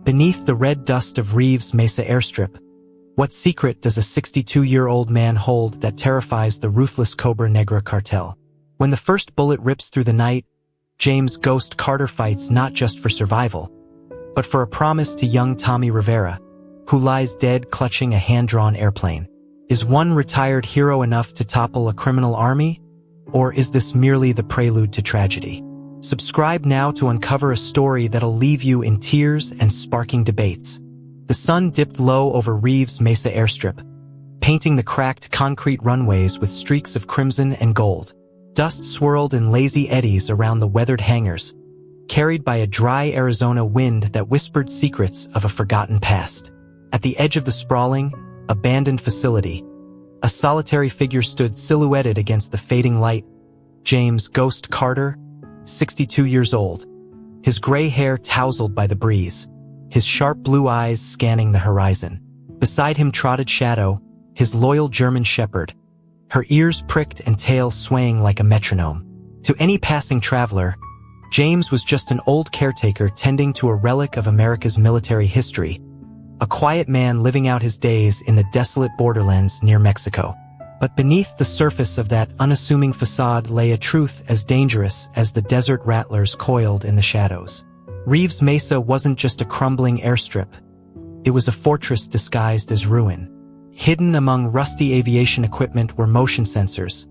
Beneath the red dust of Reeves Mesa Airstrip, what secret does a 62-year-old man hold that terrifies the ruthless Cobra Negra cartel? When the first bullet rips through the night, James Ghost Carter fights not just for survival, but for a promise to young Tommy Rivera, who lies dead clutching a hand-drawn airplane. Is one retired hero enough to topple a criminal army? Or is this merely the prelude to tragedy? Subscribe now to uncover a story that'll leave you in tears and sparking debates. The sun dipped low over Reeves Mesa Airstrip, painting the cracked concrete runways with streaks of crimson and gold. Dust swirled in lazy eddies around the weathered hangars, carried by a dry Arizona wind that whispered secrets of a forgotten past. At the edge of the sprawling, abandoned facility, a solitary figure stood silhouetted against the fading light. James Ghost Carter, 62 years old, his gray hair tousled by the breeze, his sharp blue eyes scanning the horizon. Beside him trotted Shadow, his loyal German shepherd, her ears pricked and tail swaying like a metronome. To any passing traveler, James was just an old caretaker tending to a relic of America's military history, a quiet man living out his days in the desolate borderlands near Mexico. But beneath the surface of that unassuming facade lay a truth as dangerous as the desert rattlers coiled in the shadows. Reeves Mesa wasn't just a crumbling airstrip. It was a fortress disguised as ruin. Hidden among rusty aviation equipment were motion sensors,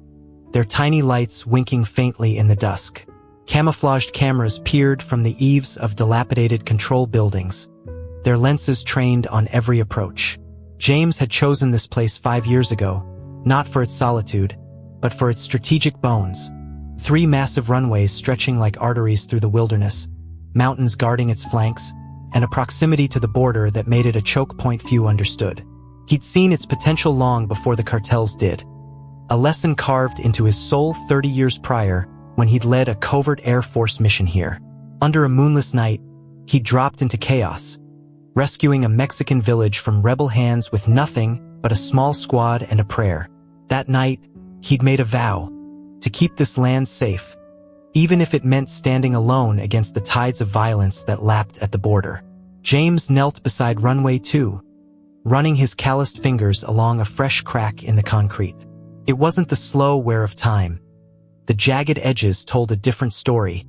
their tiny lights winking faintly in the dusk. Camouflaged cameras peered from the eaves of dilapidated control buildings, their lenses trained on every approach. James had chosen this place 5 years ago, not for its solitude, but for its strategic bones. 3 massive runways stretching like arteries through the wilderness, mountains guarding its flanks, and a proximity to the border that made it a choke point few understood. He'd seen its potential long before the cartels did, a lesson carved into his soul 30 years prior when he'd led a covert Air Force mission here. Under a moonless night, he dropped into chaos, rescuing a Mexican village from rebel hands with nothing but a small squad and a prayer. That night, he'd made a vow to keep this land safe, even if it meant standing alone against the tides of violence that lapped at the border. James knelt beside runway 2, running his calloused fingers along a fresh crack in the concrete. It wasn't the slow wear of time. The jagged edges told a different story.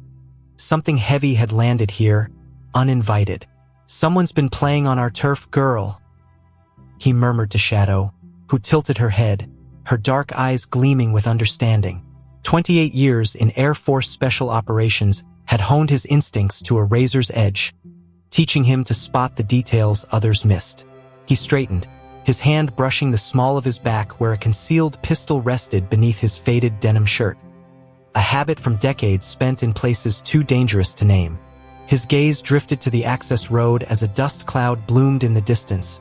Something heavy had landed here, uninvited. "Someone's been playing on our turf, girl," he murmured to Shadow, who tilted her head, her dark eyes gleaming with understanding. 28 years in Air Force Special Operations had honed his instincts to a razor's edge, teaching him to spot the details others missed. He straightened, his hand brushing the small of his back where a concealed pistol rested beneath his faded denim shirt, a habit from decades spent in places too dangerous to name. His gaze drifted to the access road as a dust cloud bloomed in the distance,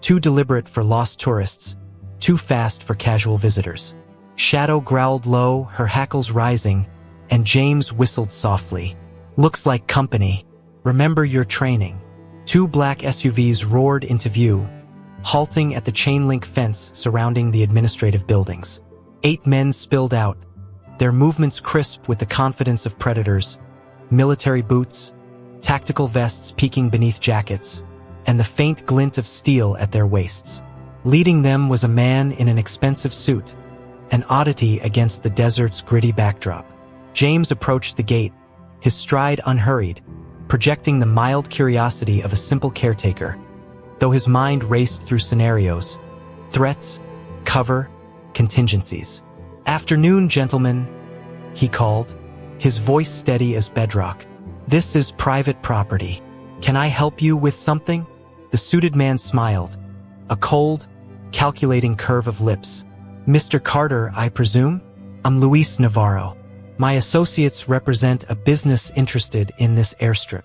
too deliberate for lost tourists, too fast for casual visitors. Shadow growled low, her hackles rising, and James whistled softly. "Looks like company. Remember your training." 2 black SUVs roared into view, halting at the chain-link fence surrounding the administrative buildings. 8 men spilled out, their movements crisp with the confidence of predators, military boots, tactical vests peeking beneath jackets, and the faint glint of steel at their waists. Leading them was a man in an expensive suit, an oddity against the desert's gritty backdrop. James approached the gate, his stride unhurried, projecting the mild curiosity of a simple caretaker, though his mind raced through scenarios, threats, cover, contingencies. "Afternoon, gentlemen," he called, his voice steady as bedrock. "This is private property. Can I help you with something?" The suited man smiled, a cold, calculating curve of lips. "Mr. Carter, I presume? I'm Luis Navarro. My associates represent a business interested in this airstrip."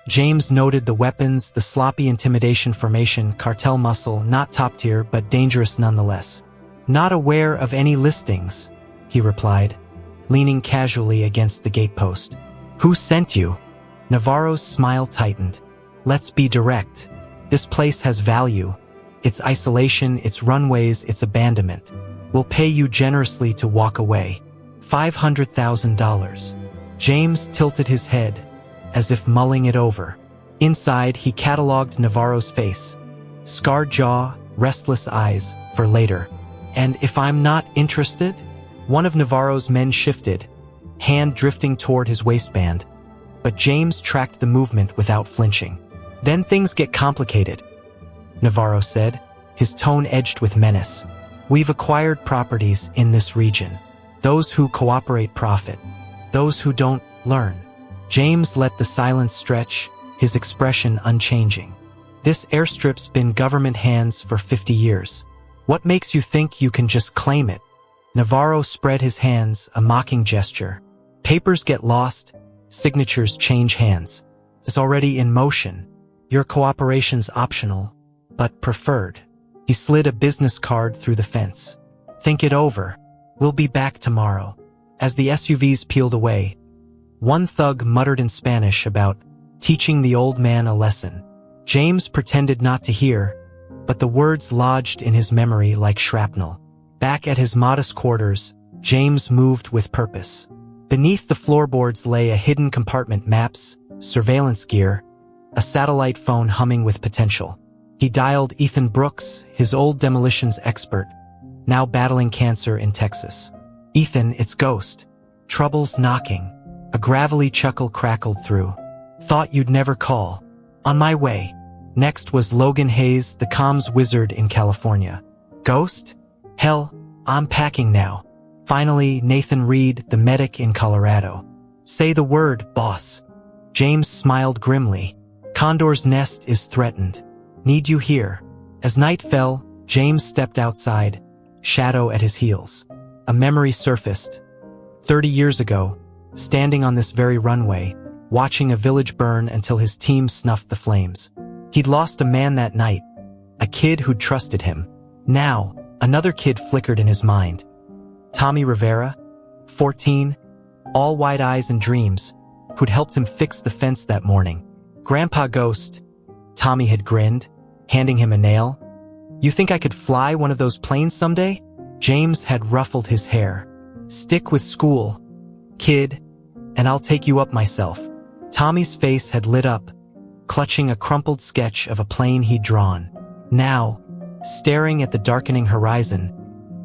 James noted the weapons, the sloppy intimidation formation, cartel muscle, not top tier but dangerous nonetheless. "Not aware of any listings," he replied, leaning casually against the gatepost. "Who sent you?" Navarro's smile tightened. "Let's be direct. This place has value. Its isolation, its runways, its abandonment. We'll pay you generously to walk away. $500,000. James tilted his head, as if mulling it over. Inside, he cataloged Navarro's face. Scarred jaw, restless eyes, for later. "And if I'm not interested?" One of Navarro's men shifted, hand drifting toward his waistband. But James tracked the movement without flinching. "Then things get complicated," Navarro said, his tone edged with menace. "We've acquired properties in this region. Those who cooperate profit. Those who don't, learn." James let the silence stretch, his expression unchanging. "This airstrip's been government hands for 50 years. What makes you think you can just claim it?" Navarro spread his hands, a mocking gesture. "Papers get lost, signatures change hands. It's already in motion. Your cooperation's optional, but preferred." He slid a business card through the fence. "Think it over. We'll be back tomorrow." As the SUVs peeled away, one thug muttered in Spanish about teaching the old man a lesson. James pretended not to hear, but the words lodged in his memory like shrapnel. Back at his modest quarters, James moved with purpose. Beneath the floorboards lay a hidden compartment: maps, surveillance gear, a satellite phone humming with potential. He dialed Ethan Brooks, his old demolitions expert, now battling cancer in Texas. "Ethan, it's Ghost. Trouble's knocking." A gravelly chuckle crackled through. "Thought you'd never call. On my way." Next was Logan Hayes, the comms wizard in California. "Ghost? Hell, I'm packing now." Finally, Nathan Reed, the medic in Colorado. "Say the word, boss." James smiled grimly. "Condor's nest is threatened. Need you here." As night fell, James stepped outside, shadow at his heels. A memory surfaced. 30 years ago, standing on this very runway, watching a village burn until his team snuffed the flames. He'd lost a man that night, a kid who'd trusted him. Now, another kid flickered in his mind. Tommy Rivera, 14, all wide eyes and dreams, who'd helped him fix the fence that morning. "Grandpa Ghost," Tommy had grinned, handing him a nail. "You think I could fly one of those planes someday?" James had ruffled his hair. "Stick with school, kid, and I'll take you up myself." Tommy's face had lit up, clutching a crumpled sketch of a plane he'd drawn. Now, staring at the darkening horizon,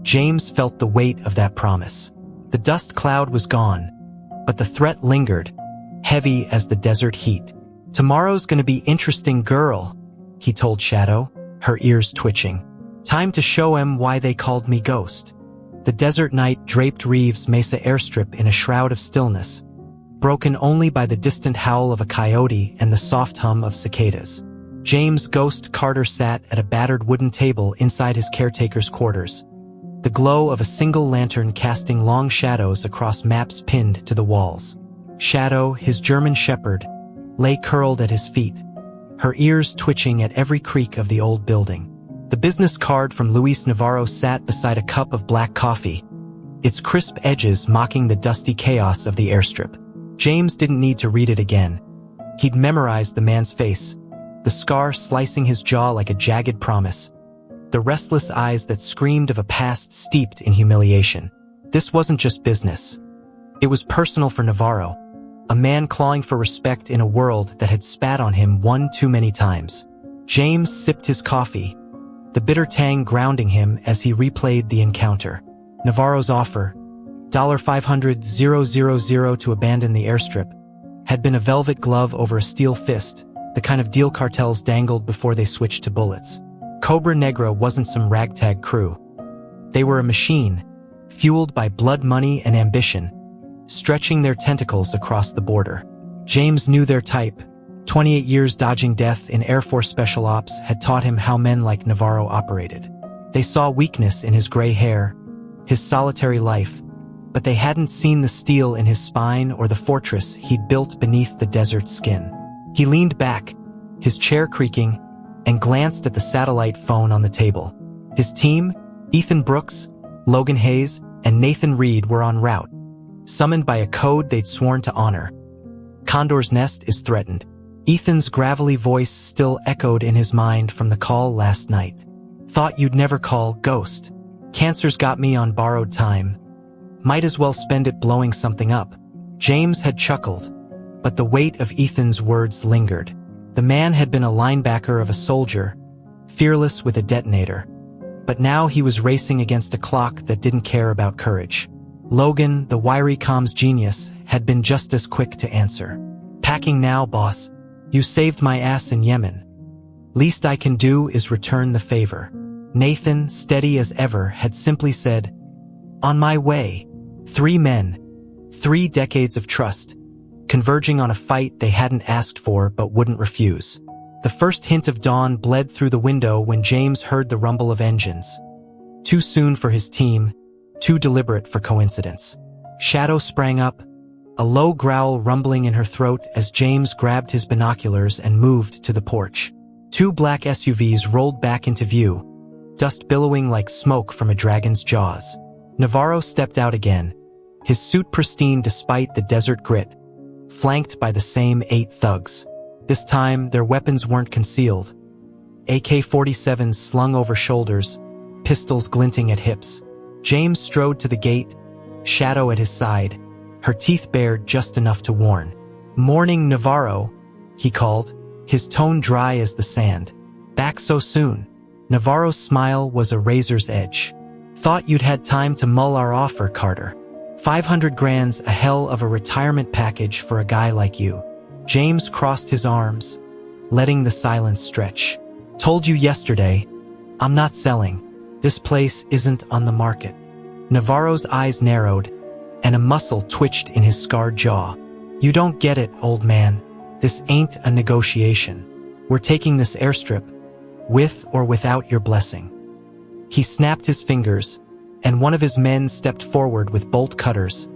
James felt the weight of that promise. The dust cloud was gone, but the threat lingered, heavy as the desert heat. "Tomorrow's gonna be interesting, girl," he told Shadow, her ears twitching. "Time to show 'em why they called me Ghost." The desert night draped Reeves Mesa Airstrip in a shroud of stillness, broken only by the distant howl of a coyote and the soft hum of cicadas. James Ghost Carter sat at a battered wooden table inside his caretaker's quarters, the glow of a single lantern casting long shadows across maps pinned to the walls. Shadow, his German shepherd, lay curled at his feet, her ears twitching at every creak of the old building. The business card from Luis Navarro sat beside a cup of black coffee, its crisp edges mocking the dusty chaos of the airstrip. James didn't need to read it again. He'd memorized the man's face, the scar slicing his jaw like a jagged promise, the restless eyes that screamed of a past steeped in humiliation. This wasn't just business. It was personal for Navarro, a man clawing for respect in a world that had spat on him one too many times. James sipped his coffee, the bitter tang grounding him as he replayed the encounter. Navarro's offer, $500,000 to abandon the airstrip, had been a velvet glove over a steel fist, the kind of deal cartels dangled before they switched to bullets. Cobra Negra wasn't some ragtag crew. They were a machine, fueled by blood money and ambition, stretching their tentacles across the border. James knew their type. 28 years dodging death in Air Force Special Ops had taught him how men like Navarro operated. They saw weakness in his gray hair, his solitary life, but they hadn't seen the steel in his spine or the fortress he'd built beneath the desert's skin. He leaned back, his chair creaking, and glanced at the satellite phone on the table. His team, Ethan Brooks, Logan Hayes, and Nathan Reed, were en route, summoned by a code they'd sworn to honor. Condor's nest is threatened. Ethan's gravelly voice still echoed in his mind from the call last night. "Thought you'd never call, Ghost. Cancer's got me on borrowed time. Might as well spend it blowing something up." James had chuckled, but the weight of Ethan's words lingered. The man had been a linebacker of a soldier, fearless with a detonator. But now he was racing against a clock that didn't care about courage. Logan, the wiry comms genius, had been just as quick to answer. "Packing now, boss. You saved my ass in Yemen. Least I can do is return the favor." Nathan, steady as ever, had simply said, "On my way." 3 men, 3 decades of trust, converging on a fight they hadn't asked for but wouldn't refuse. The first hint of dawn bled through the window when James heard the rumble of engines. Too soon for his team, too deliberate for coincidence. Shadow sprang up, a low growl rumbling in her throat as James grabbed his binoculars and moved to the porch. 2 black SUVs rolled back into view, dust billowing like smoke from a dragon's jaws. Navarro stepped out again, his suit pristine despite the desert grit, flanked by the same 8 thugs. This time, their weapons weren't concealed. AK-47s slung over shoulders, pistols glinting at hips. James strode to the gate, Shadow at his side, her teeth bared just enough to warn. "Morning, Navarro," he called, his tone dry as the sand. "Back so soon?" Navarro's smile was a razor's edge. "Thought you'd had time to mull our offer, Carter. 500 grand's a hell of a retirement package for a guy like you." James crossed his arms, letting the silence stretch. "Told you yesterday, I'm not selling. This place isn't on the market." Navarro's eyes narrowed, and a muscle twitched in his scarred jaw. "You don't get it, old man. This ain't a negotiation. We're taking this airstrip, with or without your blessing." He snapped his fingers, and one of his men stepped forward with bolt cutters,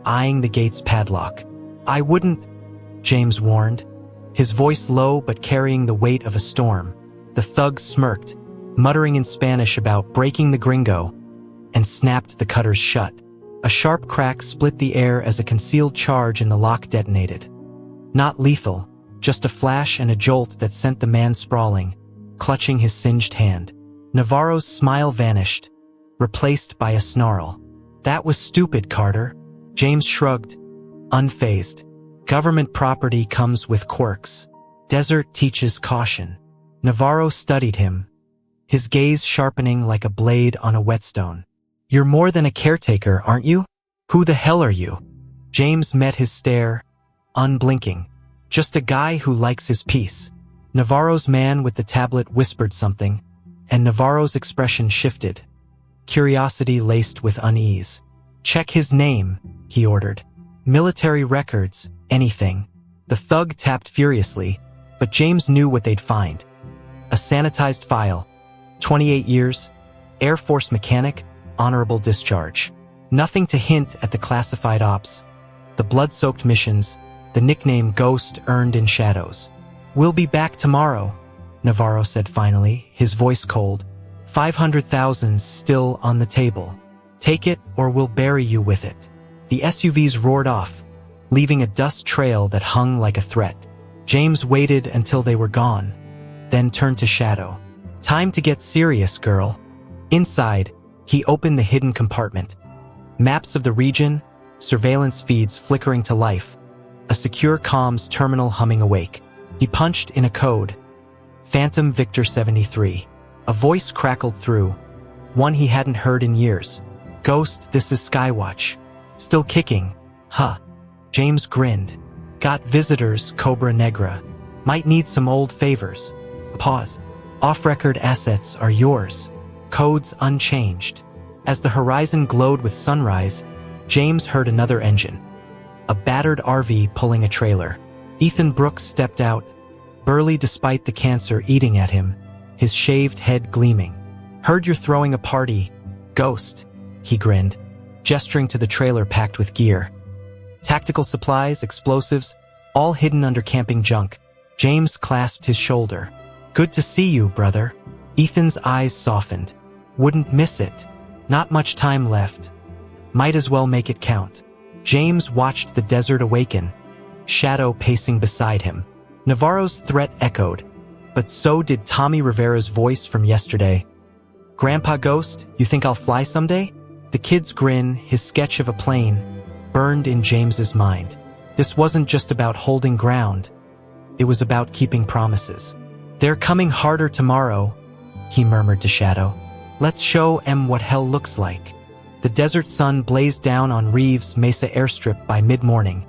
eyeing the gate's padlock. "I wouldn't," James warned, his voice low but carrying the weight of a storm. The thug smirked, muttering in Spanish about breaking the gringo, and snapped the cutters shut. A sharp crack split the air as a concealed charge in the lock detonated. Not lethal, just a flash and a jolt that sent the man sprawling, clutching his singed hand. Navarro's smile vanished, replaced by a snarl. "That was stupid, Carter." James shrugged, unfazed. "Government property comes with quirks. Desert teaches caution." Navarro studied him, his gaze sharpening like a blade on a whetstone. "You're more than a caretaker, aren't you? Who the hell are you?" James met his stare, unblinking. "Just a guy who likes his peace." Navarro's man with the tablet whispered something, and Navarro's expression shifted, curiosity laced with unease. "Check his name," he ordered. "Military records, anything." The thug tapped furiously, but James knew what they'd find. A sanitized file, 28 years, Air Force mechanic, honorable discharge. Nothing to hint at the classified ops, the blood-soaked missions, the nickname Ghost earned in shadows. "We'll be back tomorrow," Navarro said finally, his voice cold. 500,000's still on the table. "Take it or we'll bury you with it." The SUVs roared off, leaving a dust trail that hung like a threat. James waited until they were gone, then turned to Shadow. "Time to get serious, girl." Inside, he opened the hidden compartment. Maps of the region, surveillance feeds flickering to life, a secure comms terminal humming awake. He punched in a code, Phantom Victor 73. A voice crackled through, one he hadn't heard in years. "Ghost, this is Skywatch. Still kicking, huh?" James grinned. "Got visitors, Cobra Negra. Might need some old favors." Pause. "Off-record assets are yours. Codes unchanged." As the horizon glowed with sunrise, James heard another engine. A battered RV pulling a trailer. Ethan Brooks stepped out, burly despite the cancer eating at him, his shaved head gleaming. "Heard you're throwing a party, Ghost," he grinned, gesturing to the trailer packed with gear. Tactical supplies, explosives, all hidden under camping junk. James clasped his shoulder. "Good to see you, brother." Ethan's eyes softened. "Wouldn't miss it. Not much time left. Might as well make it count." James watched the desert awaken, Shadow pacing beside him. Navarro's threat echoed, but so did Tommy Rivera's voice from yesterday. "Grandpa Ghost, you think I'll fly someday?" The kid's grin, his sketch of a plane, burned in James's mind. This wasn't just about holding ground. It was about keeping promises. "They're coming harder tomorrow," he murmured to Shadow. "Let's show 'em what hell looks like." The desert sun blazed down on Reeves Mesa Airstrip by mid-morning,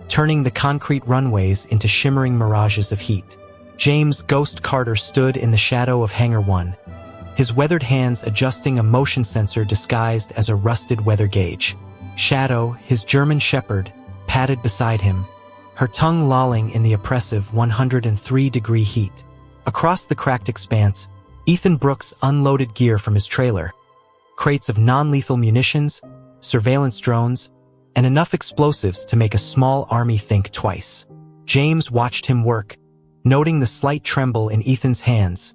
turning the concrete runways into shimmering mirages of heat. James Ghost Carter stood in the shadow of Hangar 1, his weathered hands adjusting a motion sensor disguised as a rusted weather gauge. Shadow, his German shepherd, padded beside him, her tongue lolling in the oppressive 103-degree heat. Across the cracked expanse, Ethan Brooks unloaded gear from his trailer, crates of non-lethal munitions, surveillance drones, and enough explosives to make a small army think twice. James watched him work, noting the slight tremble in Ethan's hands,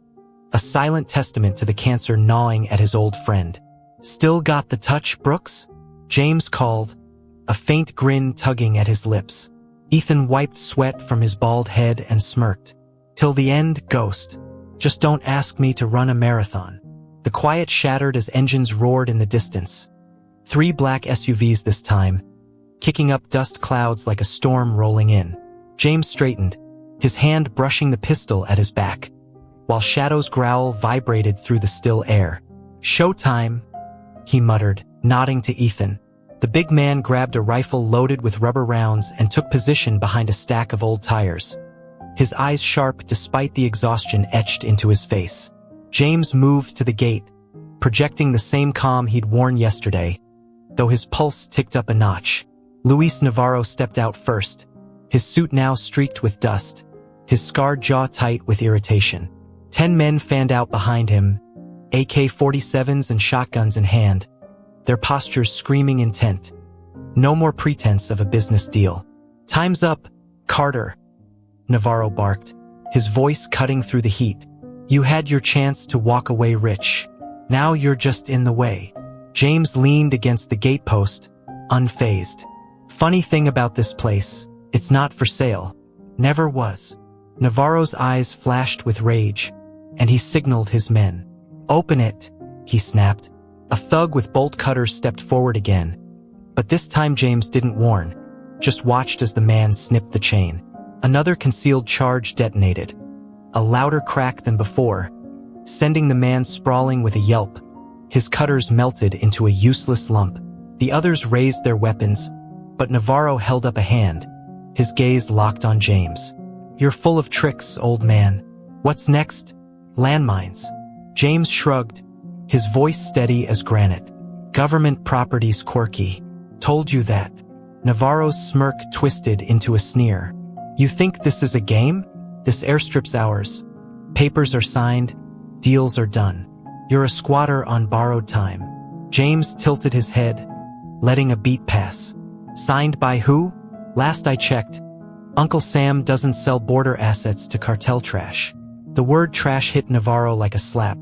a silent testament to the cancer gnawing at his old friend. "Still got the touch, Brooks?" James called, a faint grin tugging at his lips. Ethan wiped sweat from his bald head and smirked. "Till the end, Ghost. Just don't ask me to run a marathon." The quiet shattered as engines roared in the distance. 3 black SUVs this time, kicking up dust clouds like a storm rolling in. James straightened, his hand brushing the pistol at his back, while Shadow's growl vibrated through the still air. "Showtime," he muttered, nodding to Ethan. The big man grabbed a rifle loaded with rubber rounds and took position behind a stack of old tires, his eyes sharp despite the exhaustion etched into his face. James moved to the gate, projecting the same calm he'd worn yesterday, though his pulse ticked up a notch. Luis Navarro stepped out first, his suit now streaked with dust, his scarred jaw tight with irritation. 10 men fanned out behind him, AK-47s and shotguns in hand, their postures screaming intent. No more pretense of a business deal. "Time's up, Carter," Navarro barked, his voice cutting through the heat. "You had your chance to walk away rich. Now you're just in the way." James leaned against the gatepost, unfazed. "Funny thing about this place, it's not for sale. Never was." Navarro's eyes flashed with rage, and he signaled his men. "Open it," he snapped. A thug with bolt cutters stepped forward again, but this time James didn't warn, just watched as the man snipped the chain. Another concealed charge detonated, a louder crack than before, sending the man sprawling with a yelp. His cutters melted into a useless lump. The others raised their weapons, but Navarro held up a hand, his gaze locked on James. "You're full of tricks, old man. What's next? Landmines?" James shrugged, his voice steady as granite. "Government property's quirky. Told you that." Navarro's smirk twisted into a sneer. "You think this is a game? This airstrip's ours. Papers are signed, deals are done. You're a squatter on borrowed time." James tilted his head, letting a beat pass. "Signed by who? Last I checked, Uncle Sam doesn't sell border assets to cartel trash." The word trash hit Navarro like a slap.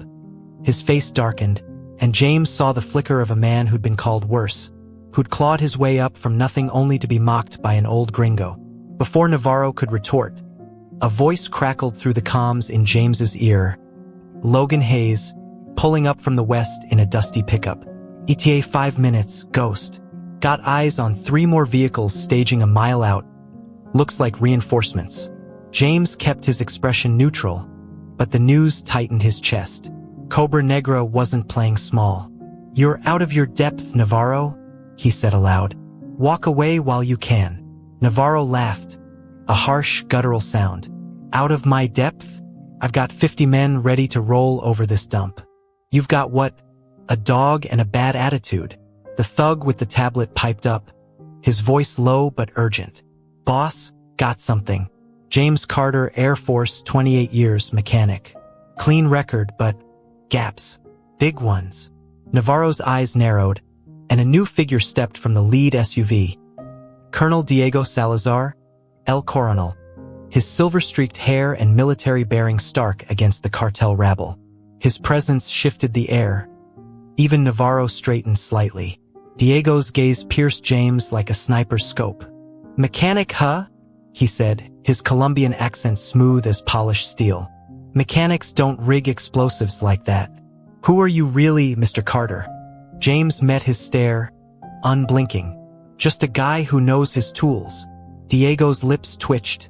His face darkened, and James saw the flicker of a man who'd been called worse, who'd clawed his way up from nothing only to be mocked by an old gringo. Before Navarro could retort, a voice crackled through the comms in James's ear. Logan Hayes, pulling up from the west in a dusty pickup. "ETA 5 minutes, Ghost. Got eyes on 3 more vehicles staging a mile out. Looks like reinforcements." James kept his expression neutral, but the news tightened his chest. Cobra Negra wasn't playing small. "You're out of your depth, Navarro," he said aloud. "Walk away while you can." Navarro laughed, a harsh, guttural sound. "Out of my depth? I've got 50 men ready to roll over this dump." "You've got what? A dog and a bad attitude." The thug with the tablet piped up, his voice low but urgent. "Boss, got something. James Carter, Air Force, 28 years, mechanic. Clean record, but gaps. Big ones." Navarro's eyes narrowed, and a new figure stepped from the lead SUV. Colonel Diego Salazar, El Coronel, his silver-streaked hair and military bearing stark against the cartel rabble. His presence shifted the air. Even Navarro straightened slightly. Diego's gaze pierced James like a sniper's scope. "Mechanic, huh?" he said, his Colombian accent smooth as polished steel. "Mechanics don't rig explosives like that. Who are you really, Mr. Carter?" James met his stare, unblinking. "Just a guy who knows his tools." Diego's lips twitched,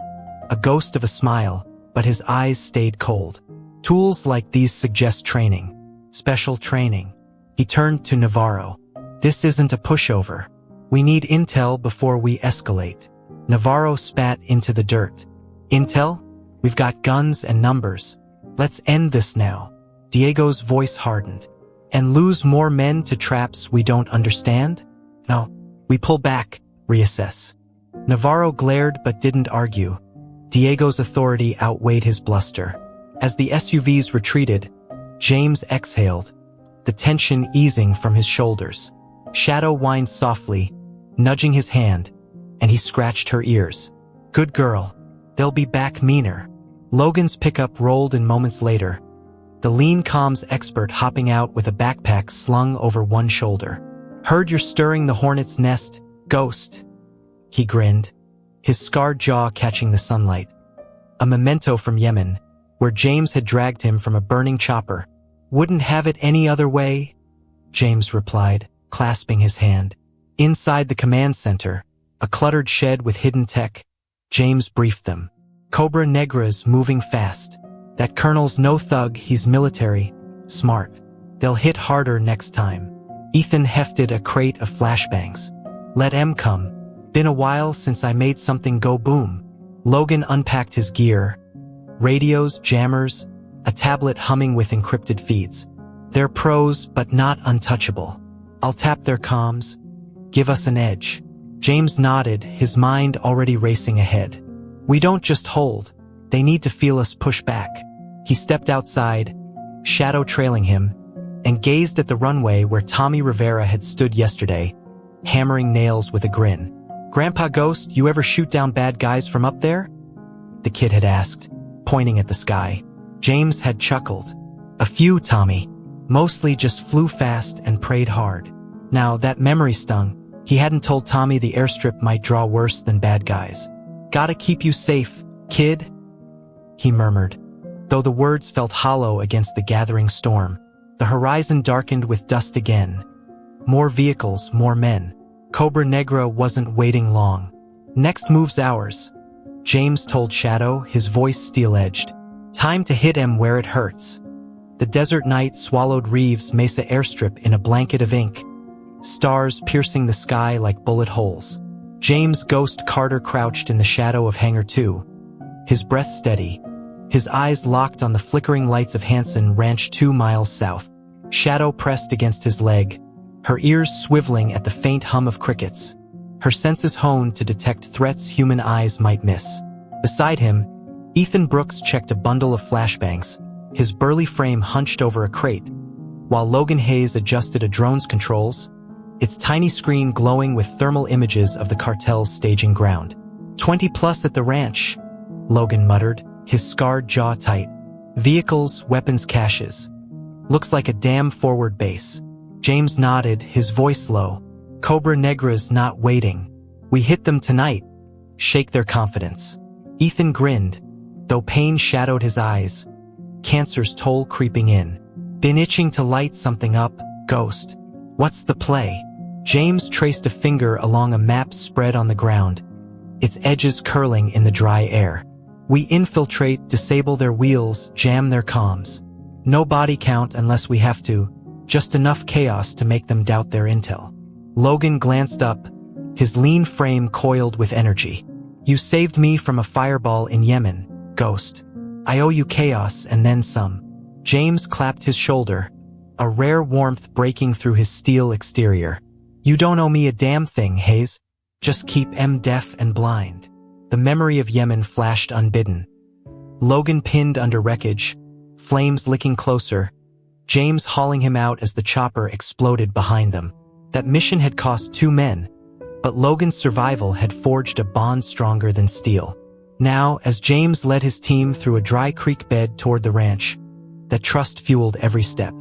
a ghost of a smile, but his eyes stayed cold. Tools like these suggest training. Special training. He turned to Navarro. This isn't a pushover. We need intel before we escalate. Navarro spat into the dirt. Intel? We've got guns and numbers. Let's end this now. Diego's voice hardened. And lose more men to traps we don't understand? No. We pull back, reassess. Navarro glared but didn't argue. Diego's authority outweighed his bluster. As the SUVs retreated, James exhaled, the tension easing from his shoulders. Shadow whined softly, nudging his hand, and he scratched her ears. Good girl. They'll be back meaner. Logan's pickup rolled in moments later, the lean comms expert hopping out with a backpack slung over one shoulder. Heard you're stirring the hornet's nest, ghost. He grinned, his scarred jaw catching the sunlight. A memento from Yemen, where James had dragged him from a burning chopper. Wouldn't have it any other way, James replied, clasping his hand. Inside the command center, a cluttered shed with hidden tech, James briefed them. Cobra Negra's moving fast. That colonel's no thug, he's military, smart. They'll hit harder next time. Ethan hefted a crate of flashbangs. Let M come. Been a while since I made something go boom. Logan unpacked his gear. Radios, jammers, a tablet humming with encrypted feeds. They're pros, but not untouchable. I'll tap their comms. Give us an edge. James nodded, his mind already racing ahead. We don't just hold. They need to feel us push back. He stepped outside, Shadow trailing him, and gazed at the runway where Tommy Rivera had stood yesterday, hammering nails with a grin. Grandpa Ghost, you ever shoot down bad guys from up there? The kid had asked, pointing at the sky. James had chuckled. A few, Tommy. Mostly just flew fast and prayed hard. Now, that memory stung. He hadn't told Tommy the airstrip might draw worse than bad guys. Gotta keep you safe, kid, he murmured. Though the words felt hollow against the gathering storm, the horizon darkened with dust again. More vehicles, more men. Cobra Negra wasn't waiting long. Next move's ours, James told Shadow, his voice steel-edged. Time to hit him where it hurts. The desert night swallowed Reeves' Mesa airstrip in a blanket of ink, stars piercing the sky like bullet holes. James Ghost Carter crouched in the shadow of Hangar 2, his breath steady, his eyes locked on the flickering lights of Hanson Ranch 2 miles south. Shadow pressed against his leg, her ears swiveling at the faint hum of crickets, her senses honed to detect threats human eyes might miss. Beside him, Ethan Brooks checked a bundle of flashbangs, his burly frame hunched over a crate, while Logan Hayes adjusted a drone's controls, its tiny screen glowing with thermal images of the cartel's staging ground. 20+ at the ranch, Logan muttered, his scarred jaw tight. Vehicles, weapons caches. Looks like a damn forward base. James nodded, his voice low. Cobra Negra's not waiting. We hit them tonight. Shake their confidence. Ethan grinned, though pain shadowed his eyes. Cancer's toll creeping in. Been itching to light something up, Ghost. What's the play? James traced a finger along a map spread on the ground, its edges curling in the dry air. We infiltrate, disable their wheels, jam their comms. No body count unless we have to, just enough chaos to make them doubt their intel. Logan glanced up, his lean frame coiled with energy. You saved me from a fireball in Yemen, Ghost. I owe you chaos and then some. James clapped his shoulder, a rare warmth breaking through his steel exterior. You don't owe me a damn thing, Hayes. Just keep M deaf and blind. The memory of Yemen flashed unbidden. Logan pinned under wreckage, flames licking closer, James hauling him out as the chopper exploded behind them. That mission had cost 2 men, but Logan's survival had forged a bond stronger than steel. Now, as James led his team through a dry creek bed toward the ranch, that trust fueled every step.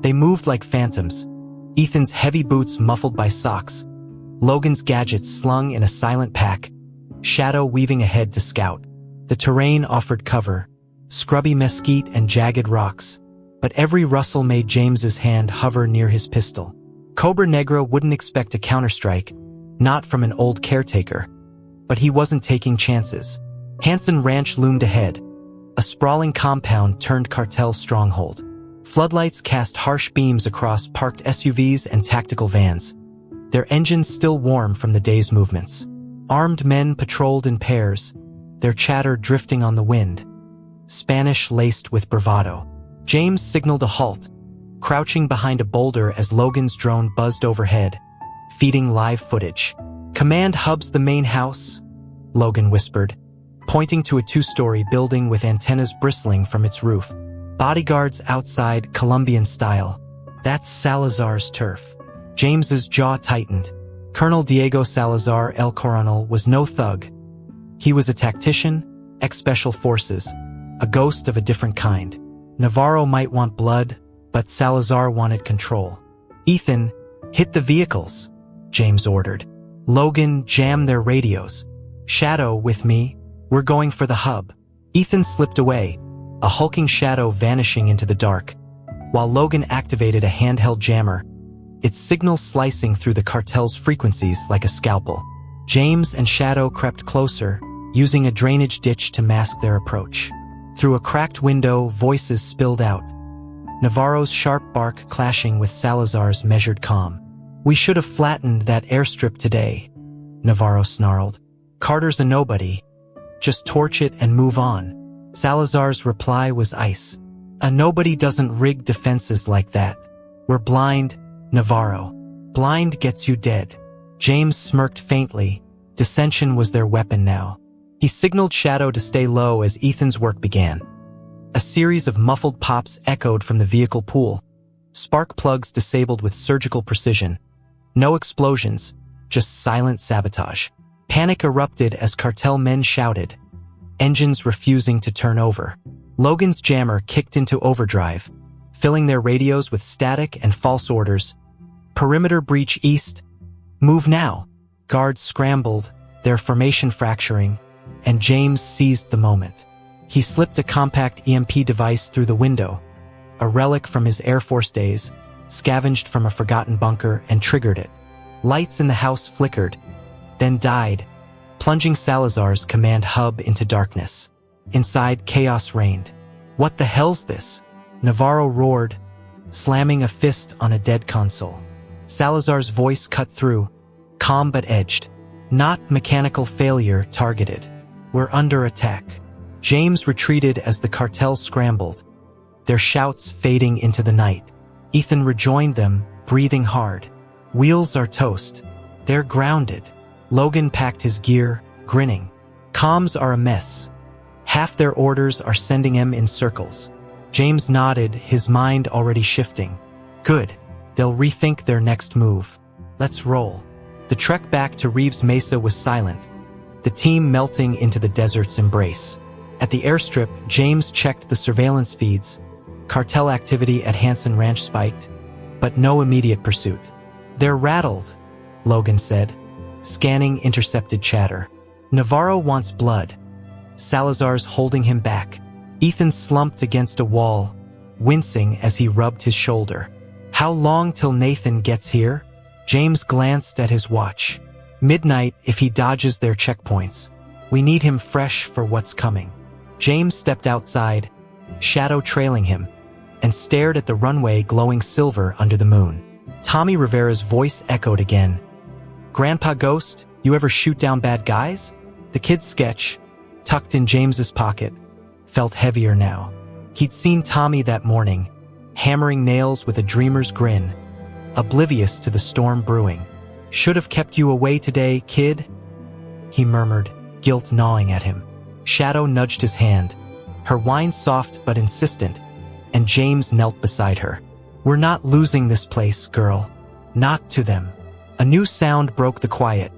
They moved like phantoms, Ethan's heavy boots muffled by socks, Logan's gadgets slung in a silent pack, Shadow weaving ahead to scout. The terrain offered cover, scrubby mesquite and jagged rocks, but every rustle made James's hand hover near his pistol. Cobra Negra wouldn't expect a counterstrike, not from an old caretaker, but he wasn't taking chances. Hanson Ranch loomed ahead, a sprawling compound turned cartel stronghold. Floodlights cast harsh beams across parked SUVs and tactical vans, their engines still warm from the day's movements. Armed men patrolled in pairs, their chatter drifting on the wind, Spanish laced with bravado. James signaled a halt, crouching behind a boulder as Logan's drone buzzed overhead, feeding live footage. "Command hub's the main house," Logan whispered, pointing to a two-story building with antennas bristling from its roof. "Bodyguards outside, Colombian style. That's Salazar's turf." James's jaw tightened. Colonel Diego Salazar El Coronel was no thug. He was a tactician, ex-special forces, a ghost of a different kind. Navarro might want blood, but Salazar wanted control. "Ethan, hit the vehicles," James ordered. "Logan, jam their radios. Shadow, with me. We're going for the hub." Ethan slipped away, a hulking shadow vanishing into the dark, while Logan activated a handheld jammer, its signal slicing through the cartel's frequencies like a scalpel. James and Shadow crept closer, using a drainage ditch to mask their approach. Through a cracked window, voices spilled out, Navarro's sharp bark clashing with Salazar's measured calm. "We should have flattened that airstrip today," Navarro snarled. "Carter's a nobody. Just torch it and move on." Salazar's reply was ice. "A nobody doesn't rig defenses like that. We're blind, Navarro. Blind gets you dead." James smirked faintly. Dissension was their weapon now. He signaled Shadow to stay low as Ethan's work began. A series of muffled pops echoed from the vehicle pool, spark plugs disabled with surgical precision. No explosions, just silent sabotage. Panic erupted as cartel men shouted, engines refusing to turn over. Logan's jammer kicked into overdrive, filling their radios with static and false orders. "Perimeter breach east. Move now." Guards scrambled, their formation fracturing, and James seized the moment. He slipped a compact EMP device through the window, a relic from his Air Force days, scavenged from a forgotten bunker, and triggered it. Lights in the house flickered, then died, plunging Salazar's command hub into darkness. Inside, chaos reigned. "What the hell's this?" Navarro roared, slamming a fist on a dead console. Salazar's voice cut through, calm but edged. "Not mechanical failure, targeted. We're under attack." James retreated as the cartel scrambled, their shouts fading into the night. Ethan rejoined them, breathing hard. "Wheels are toast. They're grounded." Logan packed his gear, grinning. "Comms are a mess. Half their orders are sending him in circles." James nodded, his mind already shifting. "Good. They'll rethink their next move. Let's roll." The trek back to Reeves Mesa was silent, the team melting into the desert's embrace. At the airstrip, James checked the surveillance feeds. Cartel activity at Hanson Ranch spiked, but no immediate pursuit. "They're rattled," Logan said, scanning intercepted chatter. "Navarro wants blood. Salazar's holding him back." Ethan slumped against a wall, wincing as he rubbed his shoulder. "How long till Nathan gets here?" James glanced at his watch. "Midnight if he dodges their checkpoints. We need him fresh for what's coming." James stepped outside, Shadow trailing him, and stared at the runway glowing silver under the moon. Tommy Rivera's voice echoed again. "Grandpa Ghost, you ever shoot down bad guys?" The kid's sketch, tucked in James's pocket, felt heavier now. He'd seen Tommy that morning, hammering nails with a dreamer's grin, oblivious to the storm brewing. "Should have kept you away today, kid," he murmured, guilt gnawing at him. Shadow nudged his hand, her whine soft but insistent, and James knelt beside her. "We're not losing this place, girl. Not to them." A new sound broke the quiet,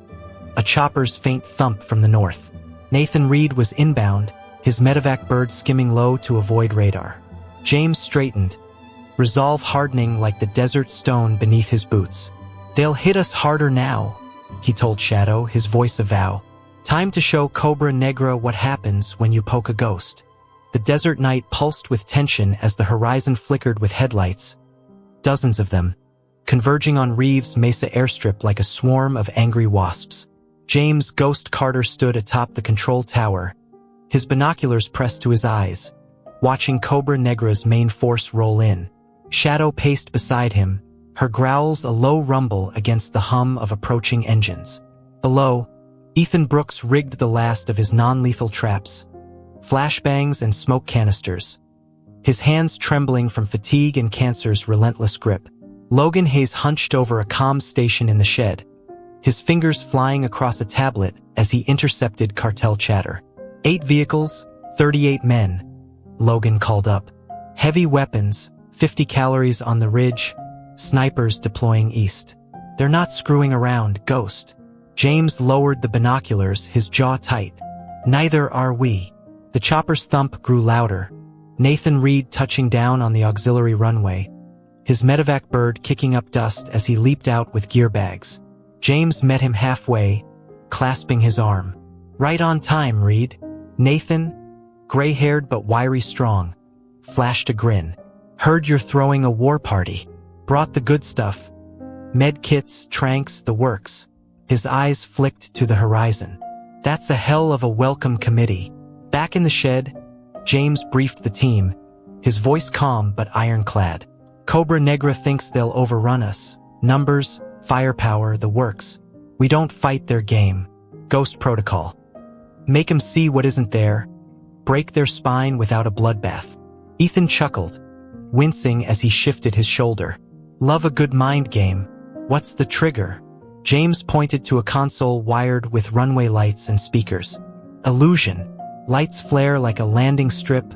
a chopper's faint thump from the north. Nathan Reed was inbound, his medevac bird skimming low to avoid radar. James straightened, resolve hardening like the desert stone beneath his boots. "They'll hit us harder now," he told Shadow, his voice a vow. "Time to show Cobra Negra what happens when you poke a ghost." The desert night pulsed with tension as the horizon flickered with headlights, dozens of them, converging on Reeves Mesa airstrip like a swarm of angry wasps. James Ghost Carter stood atop the control tower, his binoculars pressed to his eyes, watching Cobra Negra's main force roll in. Shadow paced beside him, her growls a low rumble against the hum of approaching engines. Below, Ethan Brooks rigged the last of his non-lethal traps, flashbangs and smoke canisters, his hands trembling from fatigue and cancer's relentless grip. Logan Hayes hunched over a comms station in the shed, his fingers flying across a tablet as he intercepted cartel chatter. 8 vehicles, 38 men, Logan called up. Heavy weapons, 50 calories on the ridge, snipers deploying east. They're not screwing around, Ghost. James lowered the binoculars, his jaw tight. Neither are we. The chopper's thump grew louder. Nathan Reed touching down on the auxiliary runway, his medevac bird kicking up dust as he leaped out with gear bags. James met him halfway, clasping his arm. Right on time, Reed. Nathan, gray-haired but wiry strong, flashed a grin. Heard you're throwing a war party. Brought the good stuff. Med kits, tranks, the works. His eyes flicked to the horizon. That's a hell of a welcome committee. Back in the shed, James briefed the team, his voice calm but ironclad. Cobra Negra thinks they'll overrun us. Numbers, firepower, the works. We don't fight their game. Ghost protocol. Make 'em see what isn't there. Break their spine without a bloodbath. Ethan chuckled, wincing as he shifted his shoulder. Love a good mind game. What's the trigger? James pointed to a console wired with runway lights and speakers. Illusion. Lights flare like a landing strip,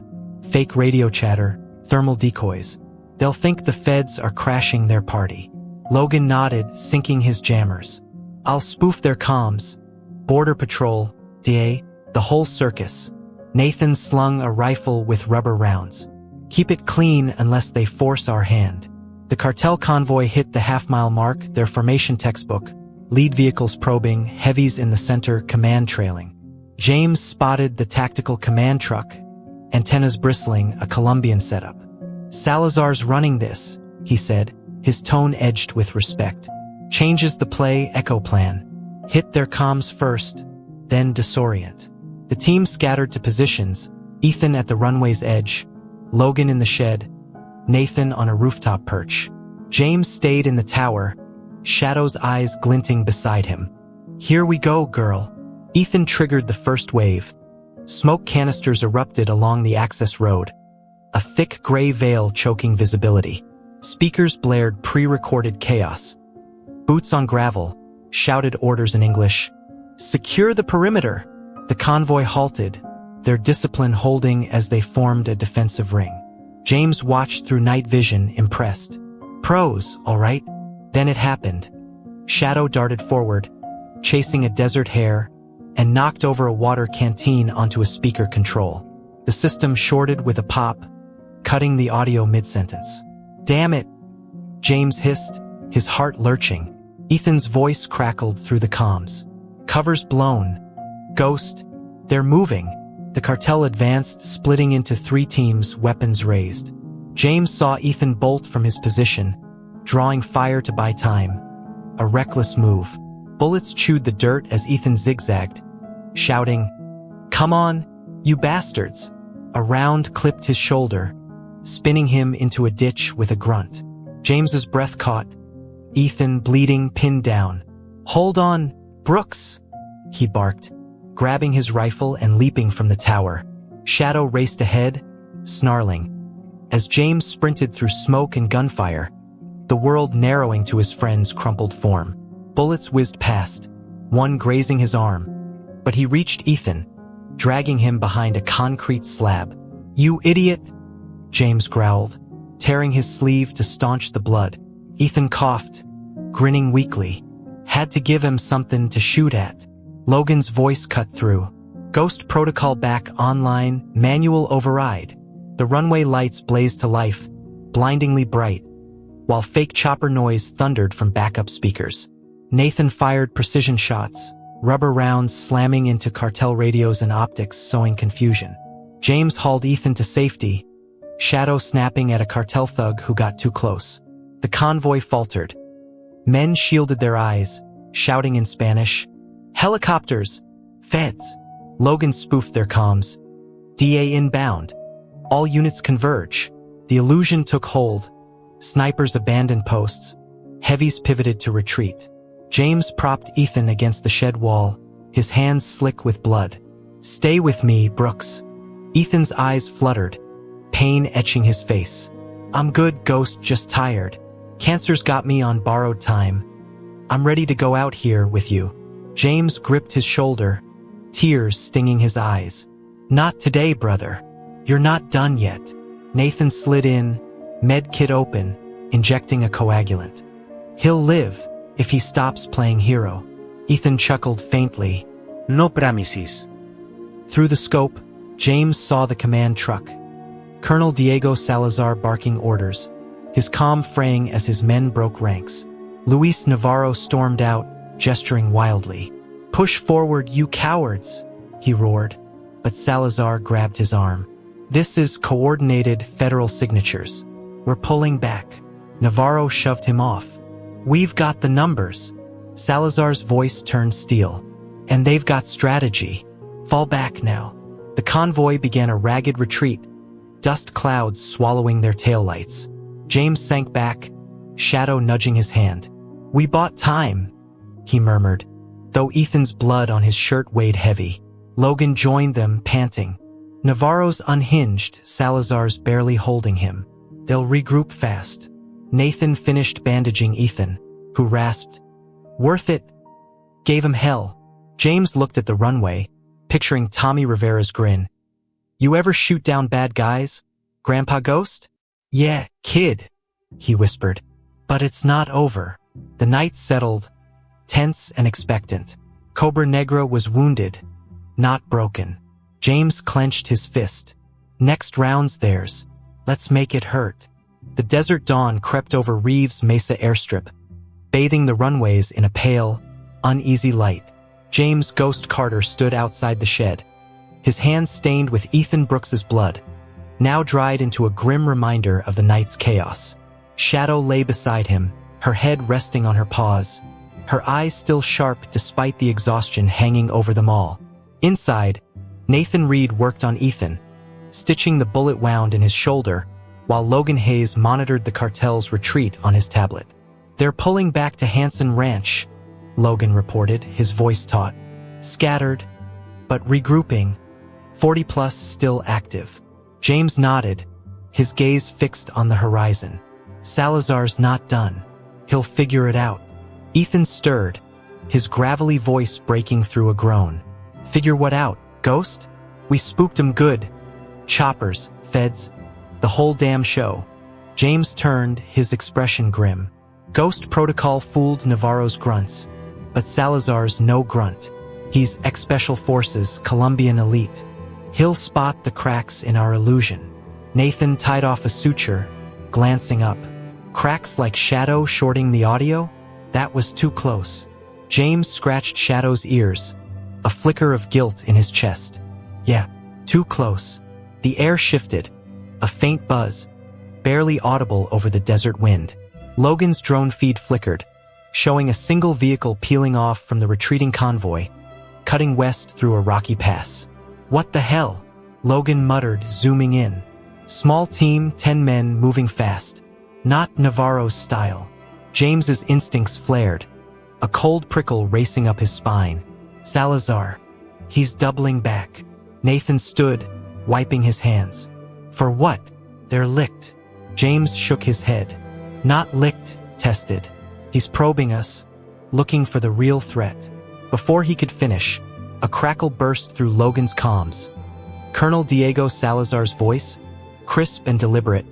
fake radio chatter, thermal decoys. They'll think the feds are crashing their party. Logan nodded, syncing his jammers. I'll spoof their comms. Border Patrol, DA, the whole circus. Nathan slung a rifle with rubber rounds. Keep it clean unless they force our hand. The cartel convoy hit the half-mile mark, their formation textbook. Lead vehicles probing, heavies in the center, command trailing. James spotted the tactical command truck, antennas bristling, a Colombian setup. Salazar's running this, he said, his tone edged with respect. Changes the play, echo plan. Hit their comms first, then disorient. The team scattered to positions, Ethan at the runway's edge, Logan in the shed, Nathan on a rooftop perch. James stayed in the tower, Shadow's eyes glinting beside him. Here we go, girl. Ethan triggered the first wave. Smoke canisters erupted along the access road, a thick gray veil choking visibility. Speakers blared pre-recorded chaos. Boots on gravel shouted orders in English. Secure the perimeter. The convoy halted, their discipline holding as they formed a defensive ring. James watched through night vision, impressed. Pros, all right. Then it happened. Shadow darted forward, chasing a desert hare, and knocked over a water canteen onto a speaker control. The system shorted with a pop, cutting the audio mid-sentence. Damn it, James hissed, his heart lurching. Ethan's voice crackled through the comms. Covers blown. Ghost, they're moving. The cartel advanced, splitting into 3 teams, weapons raised. James saw Ethan bolt from his position, drawing fire to buy time. A reckless move. Bullets chewed the dirt as Ethan zigzagged, shouting, Come on, you bastards! A round clipped his shoulder, spinning him into a ditch with a grunt. James's breath caught. Ethan, bleeding, pinned down. Hold on, Brooks! He barked, grabbing his rifle and leaping from the tower. Shadow raced ahead, snarling. As James sprinted through smoke and gunfire, the world narrowing to his friend's crumpled form. Bullets whizzed past, one grazing his arm, but he reached Ethan, dragging him behind a concrete slab. You idiot! James growled, tearing his sleeve to staunch the blood. Ethan coughed, grinning weakly. Had to give him something to shoot at. Logan's voice cut through. Ghost protocol back online, manual override. The runway lights blazed to life, blindingly bright, while fake chopper noise thundered from backup speakers. Nathan fired precision shots, rubber rounds slamming into cartel radios and optics, sowing confusion. James hauled Ethan to safety, Shadow snapping at a cartel thug who got too close. The convoy faltered. Men shielded their eyes, shouting in Spanish, Helicopters! Feds! Logan spoofed their comms, DA inbound. All units converge. The illusion took hold. Snipers abandoned posts. Heavies pivoted to retreat. James propped Ethan against the shed wall, his hands slick with blood. "Stay with me, Brooks." Ethan's eyes fluttered, pain etching his face. "I'm good, Ghost, just tired. Cancer's got me on borrowed time. I'm ready to go out here with you." James gripped his shoulder, tears stinging his eyes. "Not today, brother. You're not done yet." Nathan slid in, med kit open, injecting a coagulant. "He'll live if he stops playing hero." Ethan chuckled faintly. "No promises." Through the scope, James saw the command truck. Colonel Diego Salazar barking orders, his calm fraying as his men broke ranks. Luis Navarro stormed out, gesturing wildly. "Push forward, you cowards!" he roared, but Salazar grabbed his arm. "This is coordinated federal signatures. We're pulling back." Navarro shoved him off. "We've got the numbers." Salazar's voice turned steel. "And they've got strategy. Fall back now." The convoy began a ragged retreat, dust clouds swallowing their taillights. James sank back, shadow nudging his hand. "We bought time," he murmured, though Ethan's blood on his shirt weighed heavy. Logan joined them, panting. Navarro's unhinged, Salazar's barely holding him. "They'll regroup fast." Nathan finished bandaging Ethan, who rasped, "Worth it." Gave him hell. James looked at the runway, picturing Tommy Rivera's grin. "You ever shoot down bad guys, Grandpa Ghost?" "Yeah, kid," he whispered. "But it's not over." The night settled, tense and expectant. Cobra Negra was wounded, not broken. James clenched his fist. "Next round's theirs. Let's make it hurt." The desert dawn crept over Reeves Mesa Airstrip, bathing the runways in a pale, uneasy light. James Ghost Carter stood outside the shed, his hands stained with Ethan Brooks's blood, now dried into a grim reminder of the night's chaos. Shadow lay beside him, her head resting on her paws, her eyes still sharp despite the exhaustion hanging over them all. Inside, Nathan Reed worked on Ethan, stitching the bullet wound in his shoulder, while Logan Hayes monitored the cartel's retreat on his tablet. "They're pulling back to Hanson Ranch," Logan reported, his voice taut. "Scattered, but regrouping. 40+ still active." James nodded, his gaze fixed on the horizon. "Salazar's not done. He'll figure it out." Ethan stirred, his gravelly voice breaking through a groan. "Figure what out, Ghost? We spooked him good. Choppers, feds, the whole damn show." James turned, his expression grim. Ghost protocol fooled Navarro's grunts, but Salazar's no grunt. He's ex-special forces, Colombian elite. He'll spot the cracks in our illusion. Nathan tied off a suture, glancing up. "Cracks like Shadow shorting the audio? That was too close." James scratched Shadow's ears, a flicker of guilt in his chest. "Yeah, too close." The air shifted, a faint buzz, barely audible over the desert wind. Logan's drone feed flickered, showing a single vehicle peeling off from the retreating convoy, cutting west through a rocky pass. "What the hell?" Logan muttered, zooming in. Small team, 10 men moving fast. Not Navarro's style. James's instincts flared, a cold prickle racing up his spine. Salazar. He's doubling back. Nathan stood, wiping his hands. "For what?" "They're licked." James shook his head. "Not licked, tested. He's probing us, looking for the real threat." Before he could finish, a crackle burst through Logan's comms. Colonel Diego Salazar's voice, crisp and deliberate,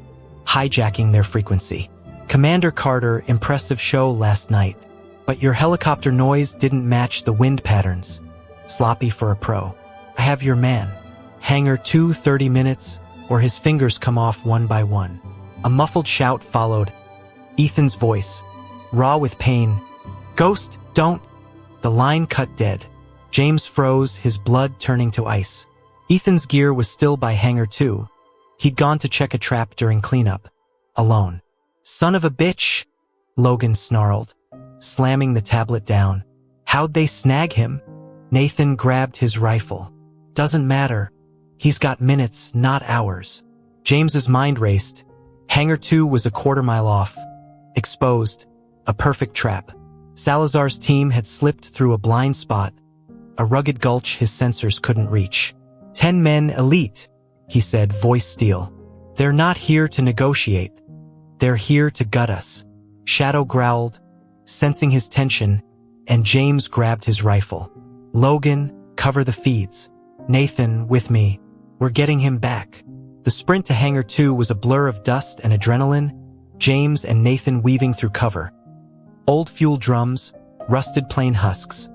hijacking their frequency. "Commander Carter, impressive show last night, but your helicopter noise didn't match the wind patterns. Sloppy for a pro. I have your man. Hangar 2, 30 minutes, or his fingers come off one by one." A muffled shout followed. Ethan's voice, raw with pain. "Ghost, don't." The line cut dead. James froze, his blood turning to ice. Ethan's gear was still by Hangar 2. He'd gone to check a trap during cleanup. Alone. "Son of a bitch," Logan snarled, slamming the tablet down. "How'd they snag him?" Nathan grabbed his rifle. "Doesn't matter. He's got minutes, not hours. James's mind raced. Hangar 2 was a quarter-mile off. Exposed. A perfect trap. Salazar's team had slipped through a blind spot, a rugged gulch his sensors couldn't reach. 10 men elite, he said, voice steel. They're not here to negotiate. They're here to gut us. Shadow growled, sensing his tension, and James grabbed his rifle. Logan, cover the feeds. Nathan, with me. We're getting him back. The sprint to Hangar 2 was a blur of dust and adrenaline, James and Nathan weaving through cover. Old fuel drums, rusted plane husks.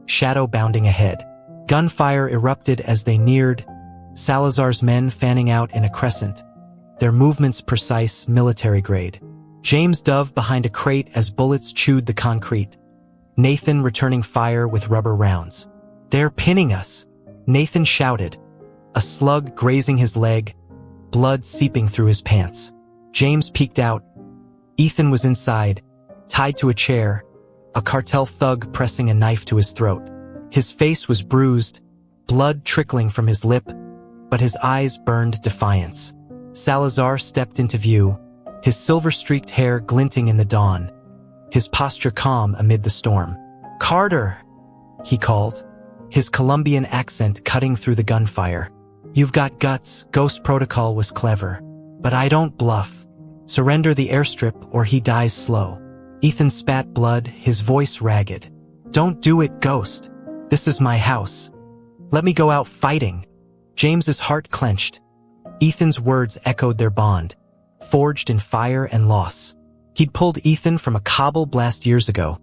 Shadow bounding ahead. Gunfire erupted as they neared, Salazar's men fanning out in a crescent, their movements precise, military-grade. James dove behind a crate as bullets chewed the concrete. Nathan returning fire with rubber rounds. They're pinning us, Nathan shouted, a slug grazing his leg, blood seeping through his pants. James peeked out. Ethan was inside, tied to a chair, a cartel thug pressing a knife to his throat. His face was bruised, blood trickling from his lip, but his eyes burned defiance. Salazar stepped into view, his silver-streaked hair glinting in the dawn, his posture calm amid the storm. "Carter," he called, his Colombian accent cutting through the gunfire. "You've got guts, Ghost Protocol was clever. But I don't bluff. Surrender the airstrip or he dies slow." Ethan spat blood, his voice ragged. "Don't do it, Ghost. This is my house. Let me go out fighting." James's heart clenched. Ethan's words echoed their bond, forged in fire and loss. He'd pulled Ethan from a cobble blast years ago,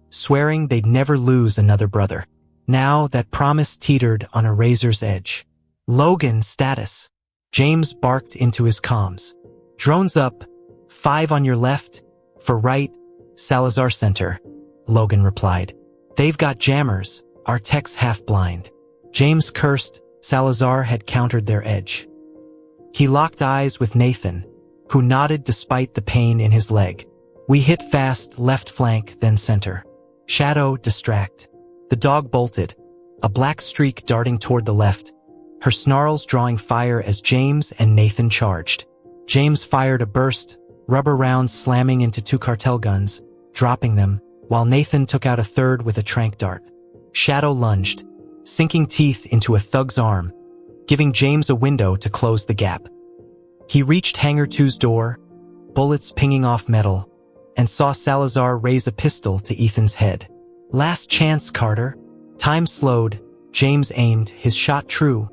swearing they'd never lose another brother. Now that promise teetered on a razor's edge. "Logan, status." James barked into his comms. "Drones up, 5 on your left, for right, Salazar Center," Logan replied. "They've got jammers, our tech's half-blind." James cursed. Salazar had countered their edge. He locked eyes with Nathan, who nodded despite the pain in his leg. "We hit fast, left flank, then center." Shadow, distract. The dog bolted, a black streak darting toward the left, her snarls drawing fire as James and Nathan charged. James fired a burst, rubber rounds slamming into 2 cartel guns, dropping them, while Nathan took out a third with a tranq dart. Shadow lunged, sinking teeth into a thug's arm, giving James a window to close the gap. He reached Hangar 2's door, bullets pinging off metal, and saw Salazar raise a pistol to Ethan's head. "Last chance, Carter." Time slowed. James aimed, his shot true,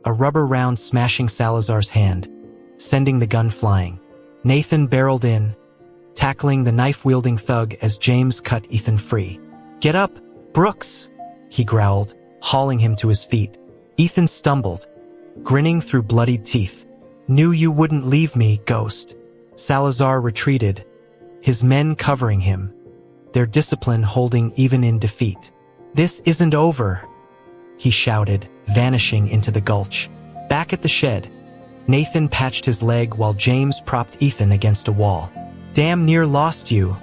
a rubber round smashing Salazar's hand, sending the gun flying. Nathan barreled in, tackling the knife-wielding thug as James cut Ethan free. "Get up, Brooks," he growled, hauling him to his feet. Ethan stumbled, grinning through bloodied teeth. "Knew you wouldn't leave me, Ghost." Salazar retreated, his men covering him, their discipline holding even in defeat. "This isn't over," he shouted, vanishing into the gulch. Back at the shed, Nathan patched his leg while James propped Ethan against a wall. "Damn near lost you,"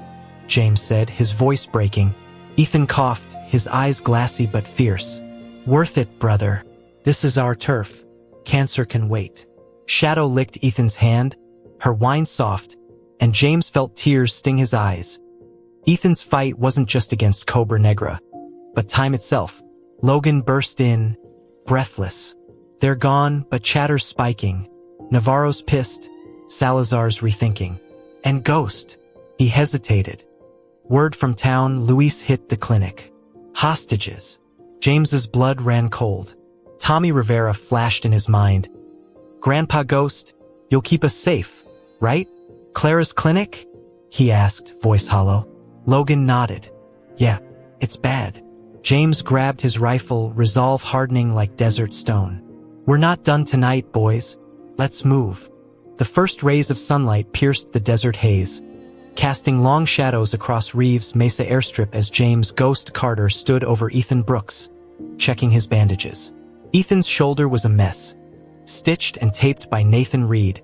James said, his voice breaking. Ethan coughed, his eyes glassy but fierce. "Worth it, brother. This is our turf. Cancer can wait." Shadow licked Ethan's hand, her whine soft, and James felt tears sting his eyes. Ethan's fight wasn't just against Cobra Negra, but time itself. Logan burst in, breathless. "They're gone, but chatter's spiking. Navarro's pissed, Salazar's rethinking. And Ghost." He hesitated. "Word from town, Luis hit the clinic. Hostages." James's blood ran cold. Tommy Rivera flashed in his mind. "Grandpa Ghost, you'll keep us safe, right? Clara's clinic?" he asked, voice hollow. Logan nodded. "Yeah, it's bad." James grabbed his rifle, resolve hardening like desert stone. "We're not done tonight, boys. Let's move." The first rays of sunlight pierced the desert haze, casting long shadows across Reeves Mesa Airstrip as James Ghost Carter stood over Ethan Brooks, checking his bandages. Ethan's shoulder was a mess, stitched and taped by Nathan Reed,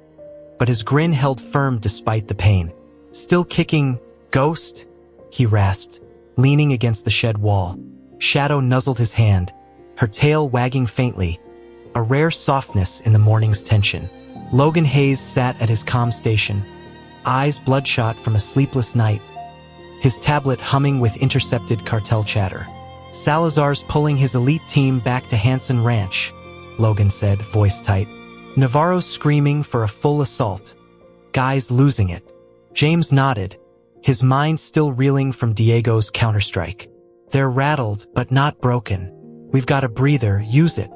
but his grin held firm despite the pain. "Still kicking, Ghost?" he rasped, leaning against the shed wall. Shadow nuzzled his hand, her tail wagging faintly. a rare softness in the morning's tension. Logan Hayes sat at his comm station, eyes bloodshot from a sleepless night, his tablet humming with intercepted cartel chatter. "Salazar's pulling his elite team back to Hanson Ranch," Logan said, voice tight. "Navarro's screaming for a full assault. Guy's losing it." James nodded, his mind still reeling from Diego's counterstrike. "They're rattled, but not broken. We've got a breather, use it."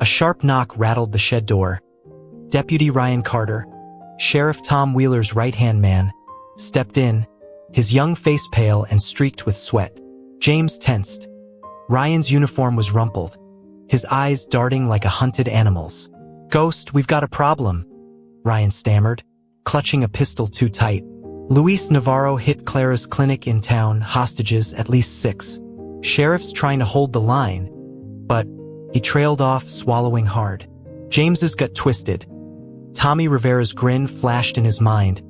A sharp knock rattled the shed door. Deputy Ryan Carter, Sheriff Tom Wheeler's right-hand man, stepped in, his young face pale and streaked with sweat. James tensed. Ryan's uniform was rumpled, his eyes darting like a hunted animal's. "Ghost, we've got a problem," Ryan stammered, clutching a pistol too tight. "Luis Navarro hit Clara's clinic in town, hostages at least 6. Sheriff's trying to hold the line, but..." He trailed off, swallowing hard. James's gut twisted. Tommy Rivera's grin flashed in his mind,